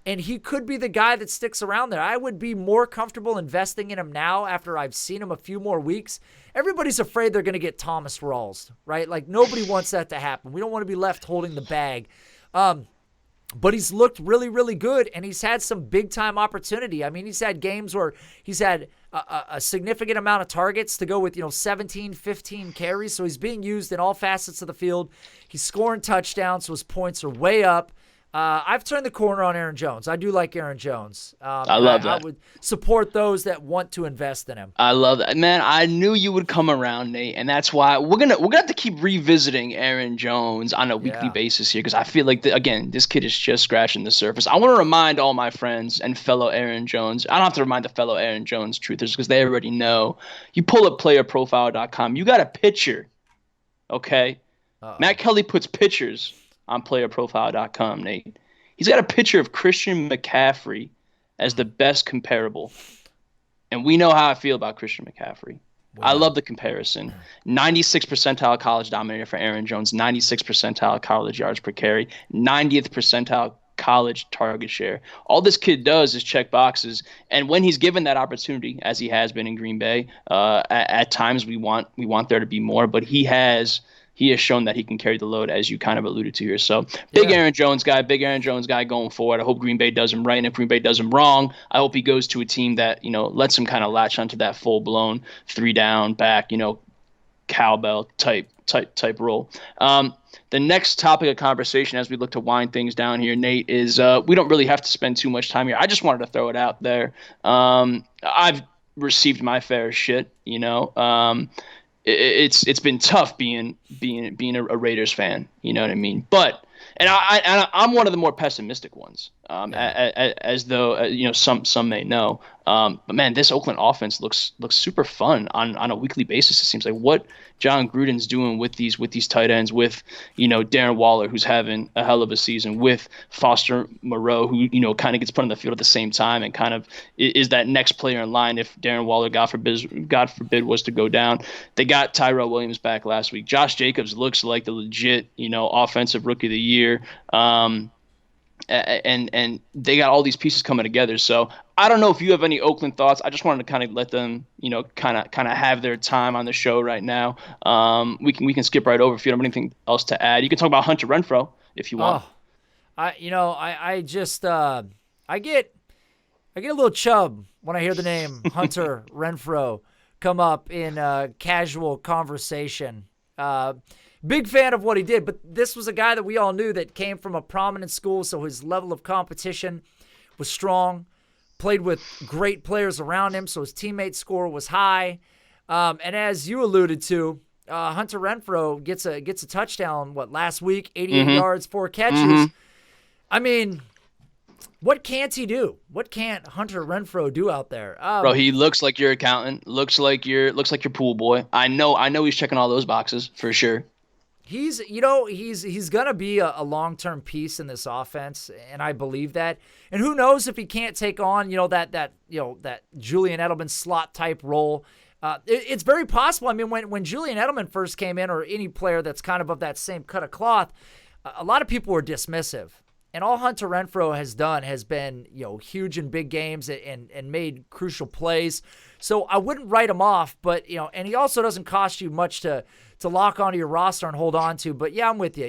[SPEAKER 1] and he could be the guy that sticks around there. I would be more comfortable investing in him now after I've seen him a few more weeks. Everybody's afraid they're going to get Thomas Rawls, right? Like, nobody wants that to happen. We don't want to be left holding the bag. But he's looked really, really good, and he's had some big-time opportunity. I mean, he's had games where he's had a significant amount of targets to go with, 17, 15 carries. So he's being used in all facets of the field. He's scoring touchdowns, so his points are way up. I've turned the corner on Aaron Jones. I do like Aaron Jones.
[SPEAKER 2] I love that.
[SPEAKER 1] I would support those that want to invest in him.
[SPEAKER 2] I love that, man. I knew you would come around, Nate, and that's why we're gonna have to keep revisiting Aaron Jones on a weekly basis here, because I feel like again, this kid is just scratching the surface. I want to remind all my friends and fellow Aaron Jones. I don't have to remind the fellow Aaron Jones truthers because they already know. You pull up playerprofile.com. You got a picture, okay? Matt Kelly puts pictures on playerprofile.com, Nate. He's got a picture of Christian McCaffrey as the best comparable. And we know how I feel about Christian McCaffrey. Wow. I love the comparison. 96th percentile college dominator for Aaron Jones, 96th percentile college yards per carry, 90th percentile college target share. All this kid does is check boxes, and when he's given that opportunity, as he has been in Green Bay, at times we want there to be more, but he has shown that he can carry the load, as you kind of alluded to here. So big Aaron Jones guy going forward. I hope Green Bay does him right. And if Green Bay does him wrong, I hope he goes to a team that, lets him kind of latch onto that full blown 3-down back, cowbell type role. The next topic of conversation as we look to wind things down here, Nate, is we don't really have to spend too much time here. I just wanted to throw it out there. I've received my fair shit, It's been tough being a Raiders fan, you know what I mean? But I'm one of the more pessimistic ones, as though some may know. But man, this Oakland offense looks super fun on a weekly basis. It seems like what John Gruden's doing with these tight ends, with Darren Waller, who's having a hell of a season, with Foster Moreau, who kind of gets put on the field at the same time and kind of is that next player in line if Darren Waller, God forbid, was to go down. They got Tyrell Williams back last week. Josh Jacobs looks like the legit offensive rookie of the year. And they got all these pieces coming together. So I don't know if you have any Oakland thoughts. I just wanted to kind of let them, kind of have their time on the show right now. We can skip right over if you don't have anything else to add. You can talk about Hunter Renfrow if you want.
[SPEAKER 1] I get a little chub when I hear the name Hunter Renfrow come up in casual conversation. Big fan of what he did, but this was a guy that we all knew that came from a prominent school, so his level of competition was strong, played with great players around him, so his teammate score was high. And as you alluded to, Hunter Renfrow gets a touchdown, last week, 88 yards, 4 catches. I mean, what can't he do? What can't Hunter Renfrow do out there?
[SPEAKER 2] Bro, he looks like your accountant, looks like your pool boy. I know he's checking all those boxes for sure.
[SPEAKER 1] He's gonna be a long-term piece in this offense, and I believe that. And who knows if he can't take on that Julian Edelman slot type role. It's very possible. I mean, when Julian Edelman first came in, or any player that's kind of that same cut of cloth, a lot of people were dismissive. And all Hunter Renfrow has done has been huge in big games and made crucial plays. So I wouldn't write him off, but and he also doesn't cost you much to lock onto your roster and hold on to. But yeah, I'm with you.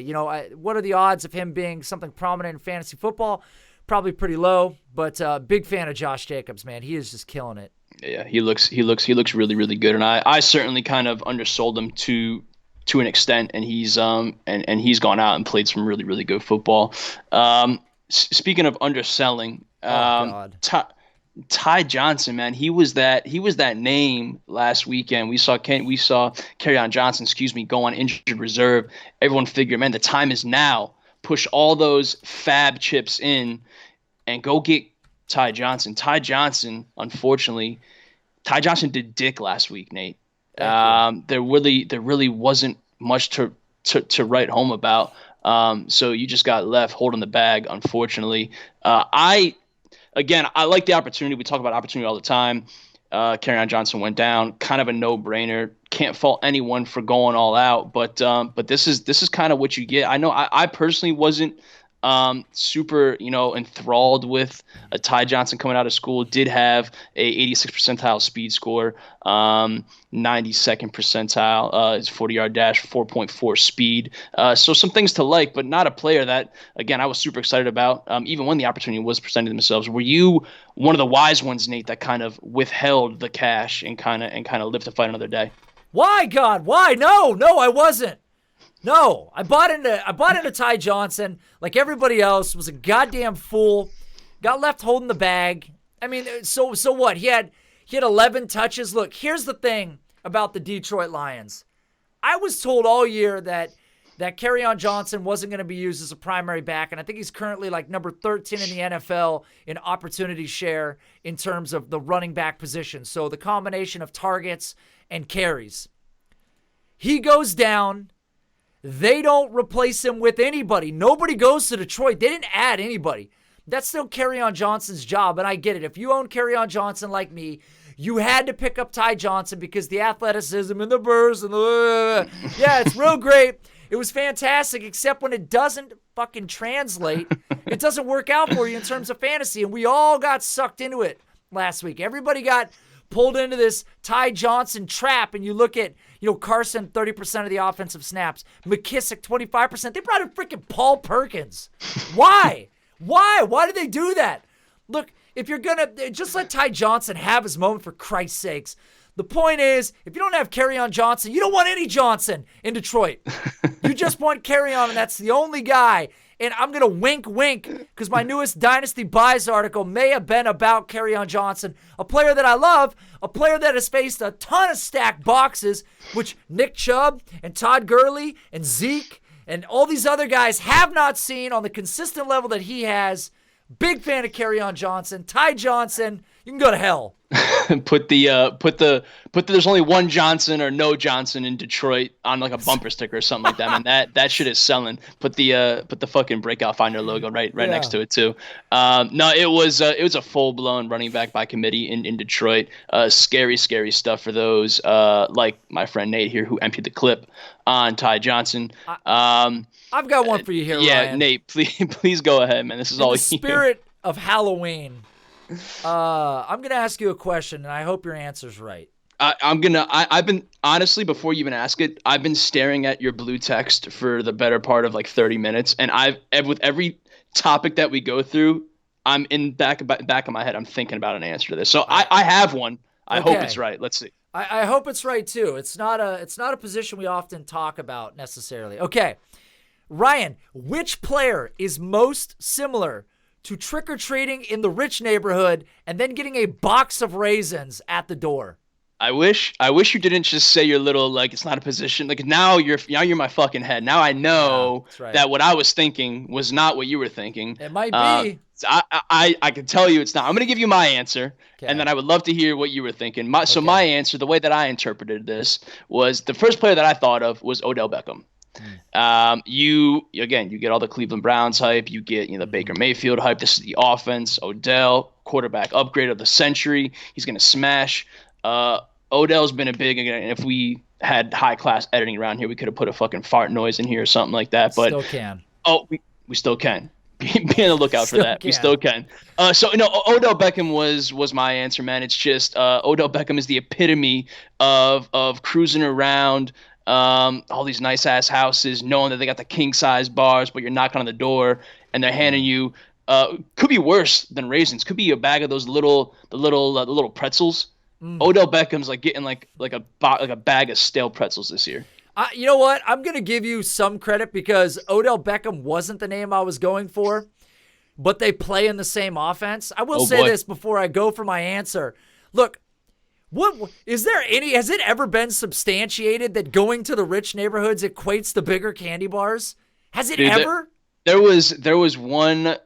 [SPEAKER 1] What are the odds of him being something prominent in fantasy football? Probably pretty low, but big fan of Josh Jacobs, man. He is just killing it.
[SPEAKER 2] Yeah, he looks really, really good. And I certainly kind of undersold him to an extent, and he's gone out and played some really, really good football. Speaking of underselling, Ty Johnson, man, he was that name last weekend. We saw Kerryon Johnson, go on injured reserve. Everyone figured, man, the time is now. Push all those fab chips in and go get Ty Johnson. Unfortunately, Ty Johnson did dick last week, Nate. There really wasn't much to write home about. So you just got left holding the bag, unfortunately. I like the opportunity. We talk about opportunity all the time. Kerryon Johnson went down, kind of a no-brainer. Can't fault anyone for going all out, but this is kind of what you get. I know I personally wasn't super enthralled with a Ty Johnson coming out of school. Did have a 86th percentile speed score, 92nd percentile, his 40-yard dash, 4.4 speed. So some things to like, but not a player that, again, I was super excited about, even when the opportunity was presented themselves. Were you one of the wise ones, Nate, that kind of withheld the cash and kind of lived to fight another day?
[SPEAKER 1] Why, God? Why? No, I wasn't. No, I bought into Ty Johnson like everybody else. Was a goddamn fool. Got left holding the bag. I mean, so what? He had 11 touches. Look, here's the thing about the Detroit Lions. I was told all year that Kerryon Johnson wasn't going to be used as a primary back, and I think he's currently like number 13 in the NFL in opportunity share in terms of the running back position. So the combination of targets and carries. He goes down. They don't replace him with anybody. Nobody goes to Detroit. They didn't add anybody. That's still Kerryon Johnson's job, and I get it. If you own Kerryon Johnson like me, you had to pick up Ty Johnson because the athleticism and the burst and yeah, it's real great. It was fantastic, except when it doesn't fucking translate, it doesn't work out for you in terms of fantasy, and we all got sucked into it last week. Everybody got pulled into this Ty Johnson trap, and you look at, Carson, 30% of the offensive snaps, McKissick, 25%. They brought in freaking Paul Perkins. Why? Why did they do that? Look, if you're going to just let Ty Johnson have his moment, for Christ's sakes. The point is, if you don't have Kerryon Johnson, you don't want any Johnson in Detroit. You just want Kerryon, and that's the only guy. And I'm going to wink, because my newest Dynasty Buys article may have been about Kerryon Johnson, a player that I love, a player that has faced a ton of stacked boxes, which Nick Chubb and Todd Gurley and Zeke and all these other guys have not seen on the consistent level that he has. Big fan of Kerryon Johnson. Ty Johnson, you can go to hell.
[SPEAKER 2] put the there's only one Johnson or no Johnson in Detroit on like a bumper sticker or something like that, man. That shit is selling. Put the fucking Breakout Finder logo right next to it too. No, it was a full blown running back by committee in Detroit. Scary stuff for those like my friend Nate here who emptied the clip on Ty Johnson.
[SPEAKER 1] I've got one for you here,
[SPEAKER 2] yeah,
[SPEAKER 1] Ryan.
[SPEAKER 2] Nate, please go ahead, man. This is
[SPEAKER 1] in
[SPEAKER 2] all
[SPEAKER 1] the spirit of Halloween. I'm gonna ask you a question, and I hope your answer's right.
[SPEAKER 2] I've been honestly, before you even ask it, I've been staring at your blue text for the better part of like 30 minutes, and with every topic that we go through, I'm in back of my head, I'm thinking about an answer to this. So I have one. I hope it's right. Let's see.
[SPEAKER 1] I hope it's right too. It's not a position we often talk about necessarily. Okay, Ryan, which player is most similar to trick-or-treating in the rich neighborhood and then getting a box of raisins at the door?
[SPEAKER 2] I wish you didn't just say your little, like, it's not a position. Like, now you're my fucking head. Now I know that what I was thinking was not what you were thinking.
[SPEAKER 1] It might be.
[SPEAKER 2] I can tell you it's not. I'm going to give you my answer, and then I would love to hear what you were thinking. So my answer, the way that I interpreted this, was the first player that I thought of was Odell Beckham. You get all the Cleveland Browns hype. You get the Baker Mayfield hype. This is the offense. Odell, quarterback upgrade of the century. He's going to smash. Odell's been a big, and if we had high class editing around here, we could have put a fucking fart noise in here or something like that. But
[SPEAKER 1] still can.
[SPEAKER 2] Oh, we still can. Be on the lookout for that. We still can. So Odell Beckham was my answer, man. It's just Odell Beckham is the epitome of cruising around all these nice ass houses, knowing that they got the king size bars, but you're knocking on the door and they're handing you could be worse than raisins. Could be a bag of those little pretzels. Odell Beckham's like getting like a bag of stale pretzels this year.
[SPEAKER 1] You know what? I'm going to give you some credit because Odell Beckham wasn't the name I was going for, but they play in the same offense. I will say this before I go for my answer. Look, has it ever been substantiated that going to the rich neighborhoods equates to bigger candy bars? Has it ever?
[SPEAKER 2] There was one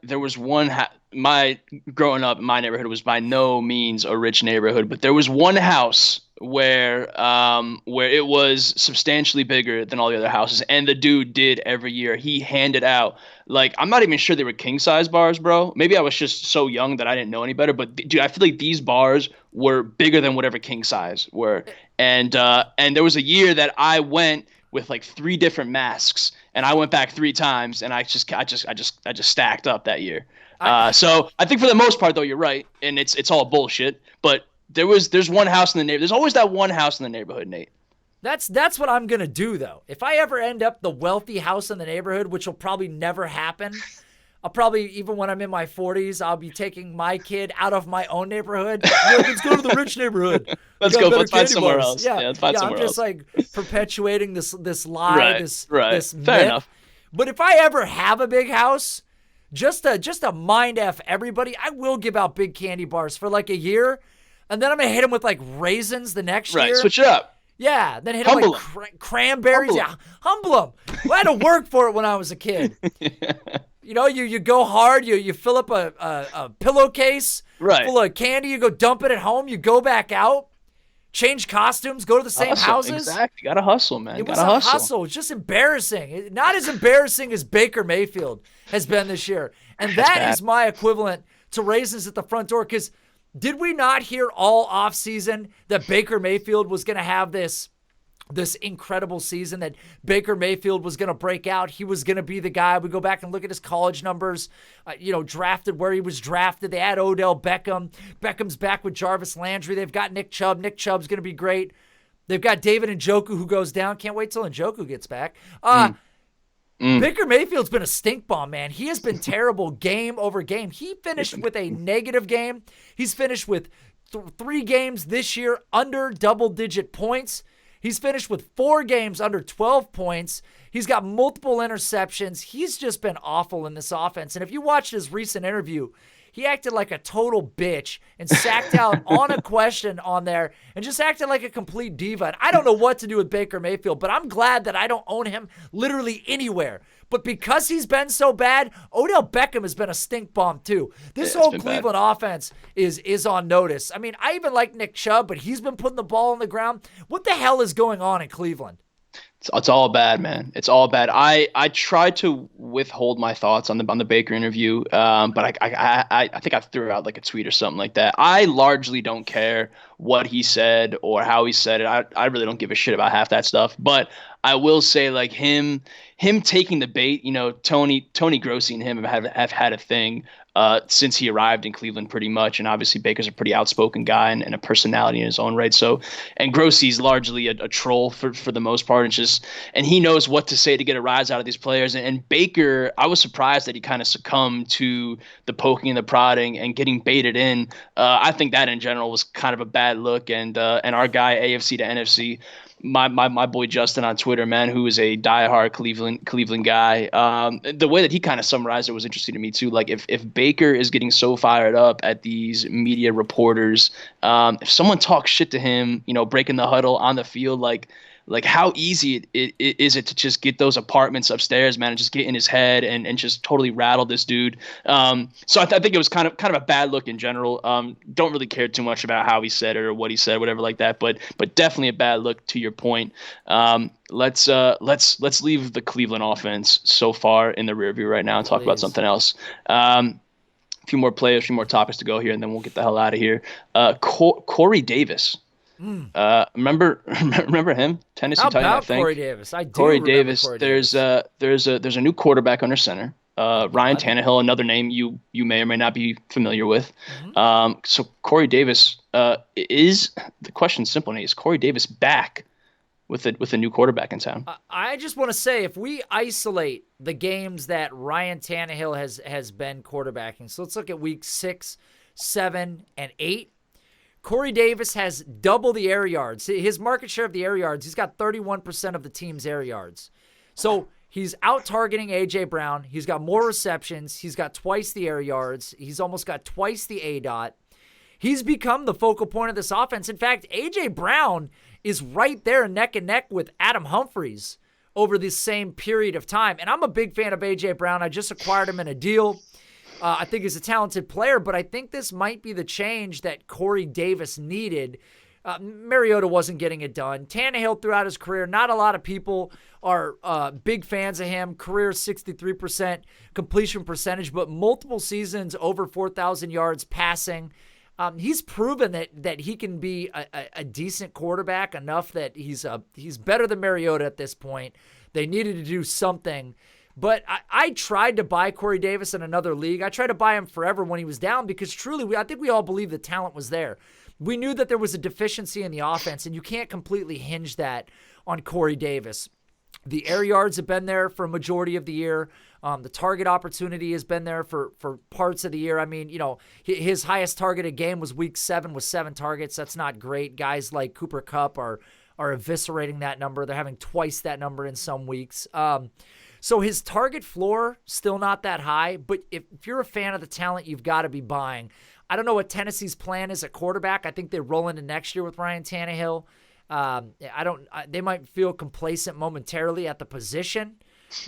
[SPEAKER 2] my growing up, my neighborhood was by no means a rich neighborhood, but there was one house where it was substantially bigger than all the other houses, and the dude did every year. He handed out, like, I'm not even sure they were king size bars, bro. Maybe I was just so young that I didn't know any better, but dude, I feel like these bars were bigger than whatever king size were. And there was a year that I went with like 3 different masks, and I went back 3 times, and I just stacked up that year. So I think for the most part, though, you're right, and it's all bullshit. But there's one house in the neighborhood. There's always that one house in the neighborhood, Nate.
[SPEAKER 1] That's what I'm gonna do, though. If I ever end up the wealthy house in the neighborhood, which will probably never happen, I'll probably, even when I'm in my 40s, I'll be taking my kid out of my own neighborhood. Let's go to the rich neighborhood.
[SPEAKER 2] Let's find somewhere else. Yeah, let's find somewhere else.
[SPEAKER 1] I'm just like perpetuating this lie, this
[SPEAKER 2] Fair
[SPEAKER 1] myth.
[SPEAKER 2] enough.
[SPEAKER 1] But if I ever have a big house, just to mind F everybody, I will give out big candy bars for like a year, and then I'm going to hit them with like raisins the next year.
[SPEAKER 2] Right, switch it up.
[SPEAKER 1] Yeah, then hit them like cranberries. Humble them. Well, I had to work for it when I was a kid. You go hard. You fill up a pillowcase full of candy. You go dump it at home. You go back out, change costumes, go to the same houses.
[SPEAKER 2] Exactly. You got to hustle, man.
[SPEAKER 1] It was a hustle. It's just embarrassing. Not as embarrassing as Baker Mayfield has been this year. And that is my equivalent to raisins at the front door. Because did we not hear all offseason that Baker Mayfield was going to have this incredible season, that Baker Mayfield was going to break out? He was going to be the guy. We go back and look at his college numbers, drafted where he was drafted. They had Odell Beckham. Beckham's back with Jarvis Landry. They've got Nick Chubb. Nick Chubb's going to be great. They've got David Njoku who goes down. Can't wait till Njoku gets back. Baker Mayfield's been a stink bomb, man. He has been terrible game over game. He finished with a negative game. He's finished with 3 games this year under double-digit points. He's finished with 4 games under 12 points. He's got multiple interceptions. He's just been awful in this offense. And if you watched his recent interview, he acted like a total bitch and sacked out on a question on there and just acted like a complete diva. And I don't know what to do with Baker Mayfield, but I'm glad that I don't own him literally anywhere. But because he's been so bad, Odell Beckham has been a stink bomb too. This whole Cleveland offense is on notice. I mean, I even like Nick Chubb, but he's been putting the ball on the ground. What the hell is going on in Cleveland?
[SPEAKER 2] It's all bad, man. It's all bad. I tried to withhold my thoughts on the Baker interview, but I think I threw out like a tweet or something like that. I largely don't care what he said or how he said it. I really don't give a shit about half that stuff. But I will say, like, him taking the bait. Tony Grossi and him have had a thing since he arrived in Cleveland, pretty much. And obviously Baker's a pretty outspoken guy and a personality in his own right. So, and Grossi's largely a troll for the most part. And he knows what to say to get a rise out of these players. And Baker, I was surprised that he kind of succumbed to the poking and the prodding and getting baited in. I think that in general was kind of a bad look. And our guy, AFC to NFC, my boy Justin on Twitter, man, who is a diehard Cleveland guy. The way that he kind of summarized it was interesting to me too. Like if Baker is getting so fired up at these media reporters, if someone talks shit to him, breaking the huddle on the field, like how easy is it to just get those apartments upstairs, man, and just get in his head and just totally rattle this dude. So I think it was kind of a bad look in general. Don't really care too much about how he said it or what he said, whatever like that. But definitely a bad look to your point. Let's leave the Cleveland offense so far in the rearview right now and talk about something else. A few more players, a few more topics to go here, and then we'll get the hell out of here. Corey Davis. Remember him? Tennessee Titan, I think.
[SPEAKER 1] Corey Davis? I do.
[SPEAKER 2] Corey Davis. There's a new quarterback under center. Ryan Tannehill, another name you may or may not be familiar with. So Corey Davis is the question simple, Nate, is Corey Davis back with a new quarterback in town?
[SPEAKER 1] I just want to say, if we isolate the games that Ryan Tannehill has been quarterbacking, so let's look at week 6, 7, and 8. Corey Davis has double the air yards. His market share of the air yards, he's got 31% of the team's air yards. So he's out-targeting A.J. Brown. He's got more receptions. He's got twice the air yards. He's almost got twice the A-dot. He's become the focal point of this offense. In fact, A.J. Brown is right there neck and neck with Adam Humphries over this same period of time. And I'm a big fan of A.J. Brown. I just acquired him in a deal. I think he's a talented player, but I think this might be the change that Corey Davis needed. Mariota wasn't getting it done. Tannehill throughout his career, not a lot of people are big fans of him. Career 63% completion percentage, but multiple seasons over 4,000 yards passing. He's proven that he can be a decent quarterback, enough that he's better than Mariota at this point. They needed to do something. But I tried to buy Corey Davis in another league. I tried to buy him forever when he was down because truly, I think we all believe the talent was there. We knew that there was a deficiency in the offense, and you can't completely hinge that on Corey Davis. The air yards have been there for a majority of the year. The target opportunity has been there for parts of the year. I mean, his highest targeted game was week 7 with 7 targets. That's not great. Guys like Cooper Kupp are eviscerating that number. They're having twice that number in some weeks. So his target floor, still not that high, but if you're a fan of the talent, you've got to be buying. I don't know what Tennessee's plan is at quarterback. I think they roll into next year with Ryan Tannehill. They might feel complacent momentarily at the position,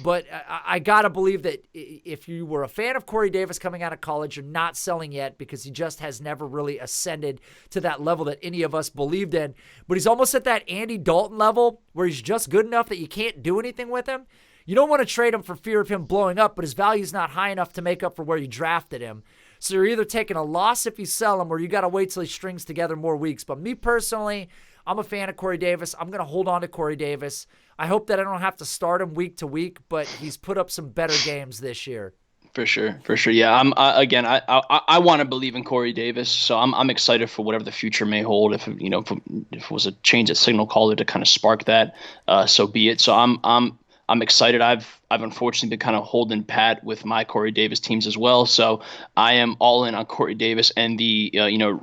[SPEAKER 1] but I got to believe that if you were a fan of Corey Davis coming out of college, you're not selling yet because he just has never really ascended to that level that any of us believed in. But he's almost at that Andy Dalton level where he's just good enough that you can't do anything with him. You don't want to trade him for fear of him blowing up, but his value's not high enough to make up for where you drafted him. So you're either taking a loss if you sell him or you got to wait till he strings together more weeks. But me personally, I'm a fan of Corey Davis. I'm going to hold on to Corey Davis. I hope that I don't have to start him week to week, but he's put up some better games this year.
[SPEAKER 2] For sure. Yeah. I want to believe in Corey Davis, so I'm excited for whatever the future may hold. If it was a change at signal caller to kind of spark that, so be it. So I'm excited. I've unfortunately been kind of holding pat with my Corey Davis teams as well. So I am all in on Corey Davis and the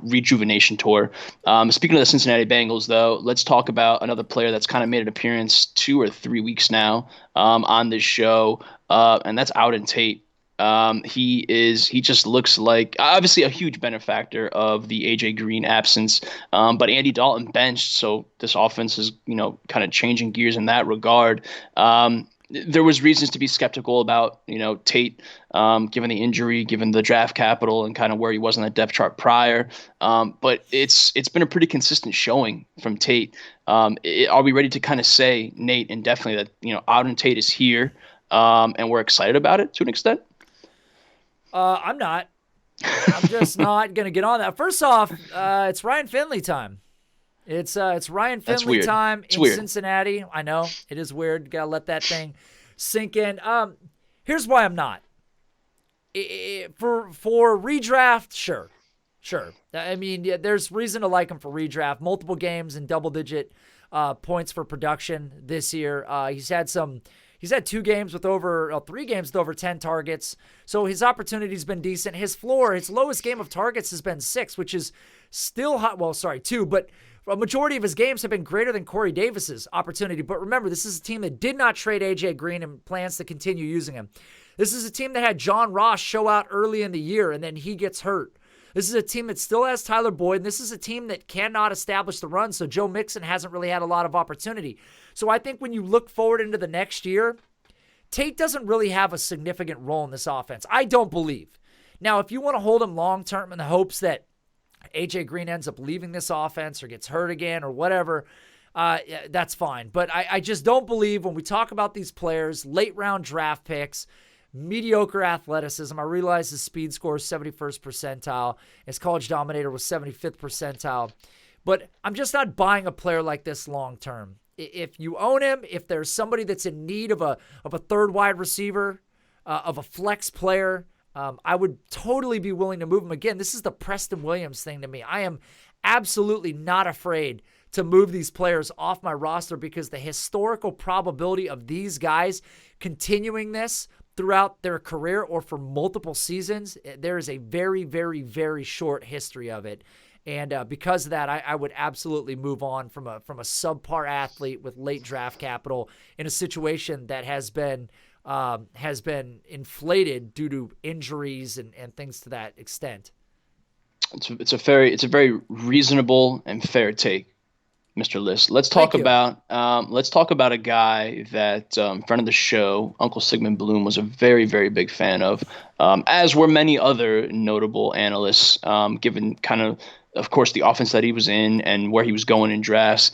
[SPEAKER 2] rejuvenation tour. Speaking of the Cincinnati Bengals, though, let's talk about another player that's kind of made an appearance 2 or 3 weeks now on this show, and that's Auden Tate. He just looks like obviously a huge benefactor of the AJ Green absence, but Andy Dalton benched, so this offense is kind of changing gears in that regard. there was reasons to be skeptical about, Tate, given the injury, given the draft capital, and kind of where he was on the depth chart prior. But it's been a pretty consistent showing from Tate. Are we ready to kind of say, Nate, indefinitely that Auden Tate is here, and we're excited about it to an extent?
[SPEAKER 1] I'm not. I'm just not going to get on that. First off, it's Ryan Finley time. It's Ryan Finley time in Cincinnati. I know it is weird. Got to let that thing sink in. Here's why I'm not. For redraft, sure. I mean, there's reason to like him for redraft. Multiple games and double-digit points for production this year. He's had 2 games with over 3 games with over 10 targets. So his opportunity's been decent. His floor, his lowest game of targets has been 6, which is still hot. Well, sorry, 2, but a majority of his games have been greater than Corey Davis's opportunity. But remember, this is a team that did not trade A.J. Green and plans to continue using him. This is a team that had John Ross show out early in the year, and then he gets hurt. This is a team that still has Tyler Boyd, and this is a team that cannot establish the run, so Joe Mixon hasn't really had a lot of opportunity. So I think when you look forward into the next year, Tate doesn't really have a significant role in this offense. I don't believe. Now, if you want to hold him long-term in the hopes that A.J. Green ends up leaving this offense or gets hurt again or whatever, that's fine. But I just don't believe when we talk about these players, late-round draft picks, mediocre athleticism. I realize his speed score is 71st percentile. His college dominator was 75th percentile. But I'm just not buying a player like this long-term. If you own him, if there's somebody that's in need of a third wide receiver, of a flex player, I would totally be willing to move him. Again, this is the Preston Williams thing to me. I am absolutely not afraid to move these players off my roster because the historical probability of these guys continuing this throughout their career or for multiple seasons, there is a very, very, very short history of it. And because of that, I would absolutely move on from a subpar athlete with late draft capital in a situation that has been inflated due to injuries and things to that extent.
[SPEAKER 2] It's a very reasonable and fair take, Mr. Liss. Let's talk about a guy that friend of the show, Uncle Sigmund Bloom, was a very, very big fan of, as were many other notable analysts, given of course, the offense that he was in and where he was going in drafts.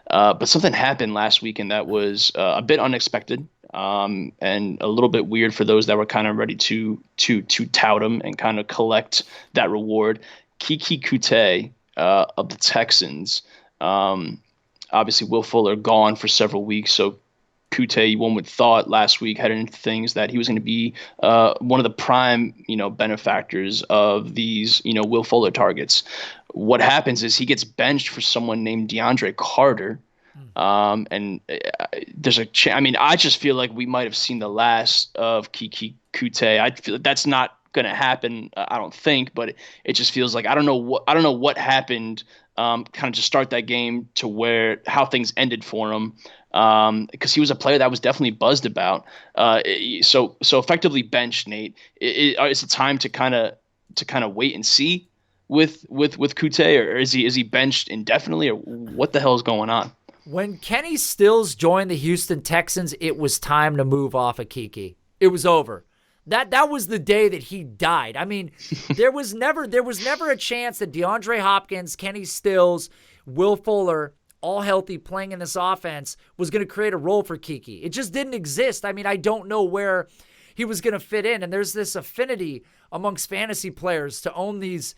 [SPEAKER 2] But something happened last week, and that was a bit unexpected and a little bit weird for those that were kind of ready to tout him and kind of collect that reward. Keke Coutee of the Texans. Obviously, Will Fuller gone for several weeks, so Coutee, one would thought last week headed into things that he was going to be one of the prime, benefactors of these, Will Fuller targets. What happens is he gets benched for someone named DeAndre Carter. And there's I just feel like we might have seen the last of Keke Coutee. I feel like that's not going to happen. I don't think, but it just feels like I don't know what happened. Kind of to start that game to how things ended for him. Because he was a player that was definitely buzzed about. So effectively benched, Nate. Is it time to kind of wait and see with Coutee, or is he benched indefinitely, or what the hell is going on?
[SPEAKER 1] When Kenny Stills joined the Houston Texans, it was time to move off of Keke. It was over. That was the day that he died. I mean, there was never a chance that DeAndre Hopkins, Kenny Stills, Will Fuller, all healthy, playing in this offense, was going to create a role for Keke. It just didn't exist. I mean, I don't know where he was going to fit in. And there's this affinity amongst fantasy players to own these,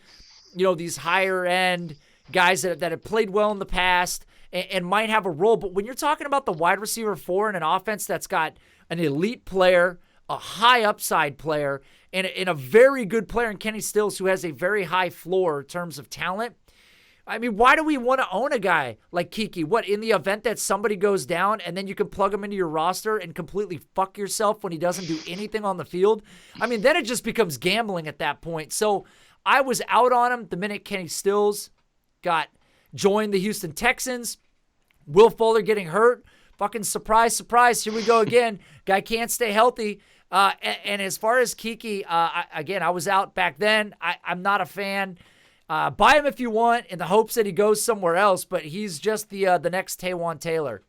[SPEAKER 1] these higher end guys that have played well in the past and might have a role. But when you're talking about the wide receiver 4 in an offense that's got an elite player, a high upside player, and a very good player in Kenny Stills who has a very high floor in terms of talent. I mean, why do we want to own a guy like Keke? What, in the event that somebody goes down and then you can plug him into your roster and completely fuck yourself when he doesn't do anything on the field? I mean, then it just becomes gambling at that point. So I was out on him the minute Kenny Stills joined the Houston Texans. Will Fuller getting hurt. Fucking surprise, surprise. Here we go again. Guy can't stay healthy. And as far as Keke, I was out back then. I'm not a fan. Buy him if you want in the hopes that he goes somewhere else, but he's just the next Taywan Taylor.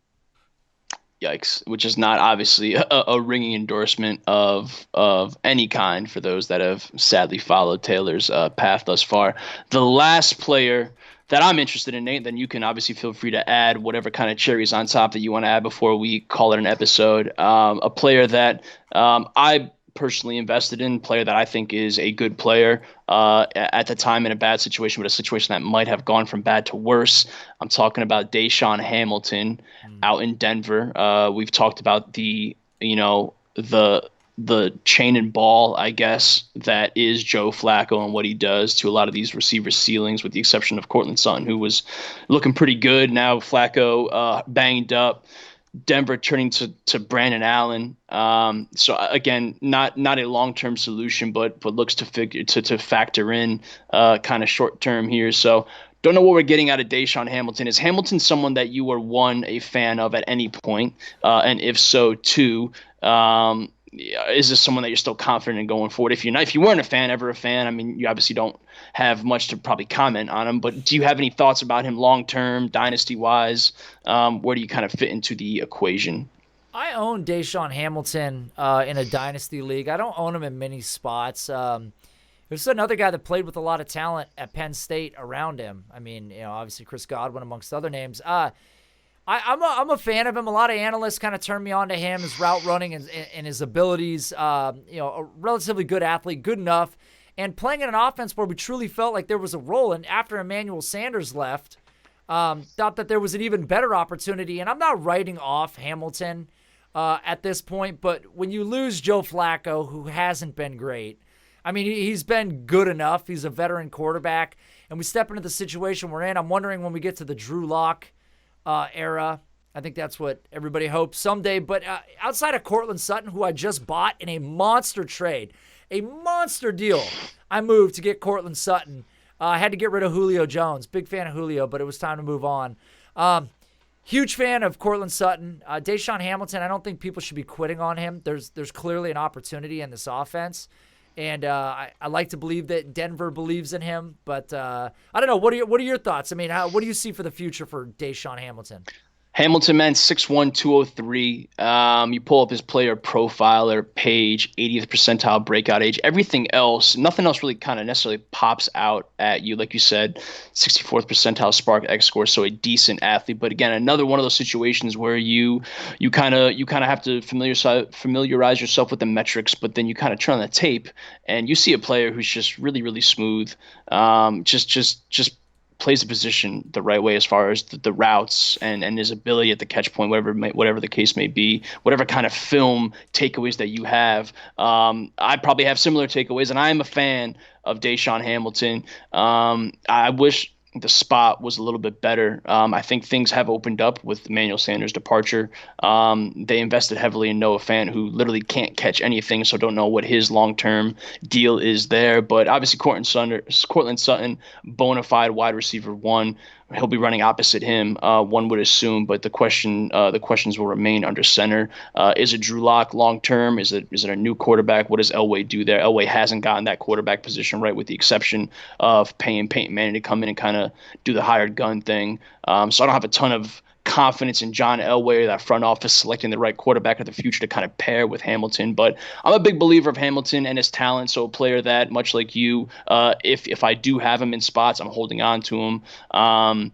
[SPEAKER 2] Yikes, which is not obviously a ringing endorsement of any kind for those that have sadly followed Taylor's path thus far. The last player that I'm interested in, Nate, then you can obviously feel free to add whatever kind of cherries on top that you want to add before we call it an episode. A player that I personally invested in, player that I think is a good player at the time in a bad situation, but a situation that might have gone from bad to worse. I'm talking about Deshaun Hamilton out in Denver. We've talked about the chain and ball, I guess, that is Joe Flacco and what he does to a lot of these receiver ceilings, with the exception of Courtland Sutton, who was looking pretty good. Now Flacco banged up. Denver turning to Brandon Allen. So again, not a long-term solution, but looks to factor in kind of short-term here. So don't know what we're getting out of Deshaun Hamilton. Is Hamilton someone that you were a fan of at any point? And if so, two, is this someone that you're still confident in going forward? If you weren't ever a fan, I mean, you obviously don't have much to probably comment on him, but do you have any thoughts about him long-term, dynasty-wise? Where do you kind of fit into the equation?
[SPEAKER 1] I own Deshaun Hamilton in a dynasty league. I don't own him in many spots. There's another guy that played with a lot of talent at Penn State around him. I mean, obviously Chris Godwin amongst other names. I'm a fan of him. A lot of analysts kind of turn me on to him, his route running and his abilities. A relatively good athlete, good enough, and playing in an offense where we truly felt like there was a role. And after Emmanuel Sanders left, thought that there was an even better opportunity. And I'm not writing off Hamilton at this point, but when you lose Joe Flacco, who hasn't been great, I mean, he's been good enough. He's a veteran quarterback, and we step into the situation we're in. I'm wondering when we get to the Drew Lock era. I think that's what everybody hopes someday. But outside of Courtland Sutton, who I just bought in a monster trade, a monster deal, I moved to get Courtland Sutton. I had to get rid of Julio Jones. Big fan of Julio, but it was time to move on. Huge fan of Courtland Sutton. Deshaun Hamilton, I don't think people should be quitting on him. There's clearly an opportunity in this offense. And I like to believe that Denver believes in him, but I don't know. What are your thoughts? I mean, what do you see for the future for Deshaun Hamilton?
[SPEAKER 2] Hamilton, man, 6'1", 203. You pull up his player profile or page, 80th percentile breakout age. Everything else, nothing else really kind of necessarily pops out at you. Like you said, 64th percentile Spark X score, so a decent athlete. But again, another one of those situations where you kind of have to familiarize yourself with the metrics, but then you kind of turn on the tape and you see a player who's just really, really smooth. Just plays the position the right way as far as the routes and his ability at the catch point, whatever the case may be, whatever kind of film takeaways that you have. I probably have similar takeaways, and I am a fan of Deshaun Hamilton. I wish the spot was a little bit better. I think things have opened up with Emmanuel Sanders' departure. They invested heavily in Noah Fant, who literally can't catch anything, so don't know what his long-term deal is there. But obviously Courtland Sutton, bona fide wide receiver one. He'll be running opposite him, one would assume, but the questions will remain under center. Is it Drew Lock long term? Is it a new quarterback? What does Elway do there? Elway hasn't gotten that quarterback position right, with the exception of paying Peyton Manning to come in and kind of do the hired gun thing. So I don't have a ton of confidence in John Elway or that front office selecting the right quarterback of the future to kind of pair with Hamilton. But I'm a big believer of Hamilton and his talent. So a player that, much like you, if I do have him in spots, I'm holding on to him. And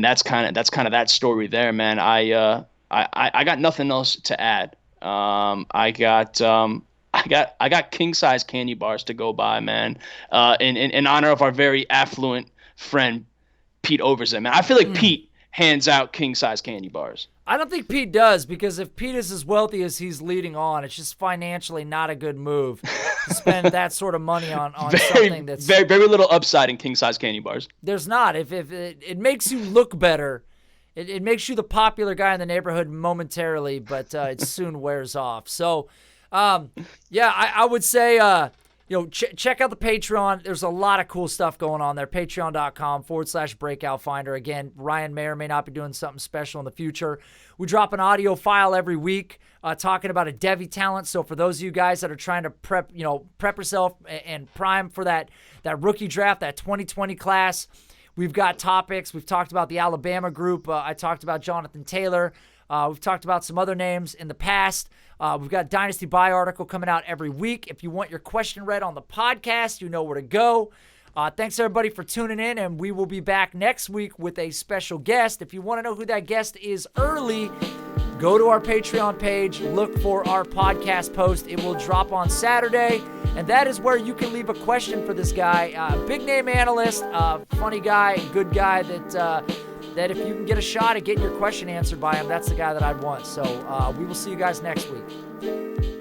[SPEAKER 2] that's kind of that story there, man. I got nothing else to add. I got king size candy bars to go by, man. In honor of our very affluent friend Pete Overzet, man. I feel like Pete hands out king-size candy bars.
[SPEAKER 1] I don't think Pete does, because if Pete is as wealthy as he's leading on, it's just financially not a good move to spend that sort of money on something that's
[SPEAKER 2] very, very little upside in king-size candy bars.
[SPEAKER 1] There's not. If it makes you look better, it makes you the popular guy in the neighborhood momentarily, but it soon wears off. So, I would say check out the Patreon. There's a lot of cool stuff going on there. Patreon.com/breakout finder. Again, Ryan may or may not be doing something special in the future. We drop an audio file every week talking about a Devy talent. So for those of you guys that are trying to prep yourself and prime for that rookie draft, that 2020 class, we've got topics. We've talked about the Alabama group. I talked about Jonathan Taylor. We've talked about some other names in the past. We've got a Dynasty Buy article coming out every week. If you want your question read on the podcast, you know where to go. Thanks, everybody, for tuning in, and we will be back next week with a special guest. If you want to know who that guest is early, go to our Patreon page, look for our podcast post. It will drop on Saturday, and that is where you can leave a question for this guy. Big name analyst, funny guy, good guy that if you can get a shot at getting your question answered by him, that's the guy that I'd want. So we will see you guys next week.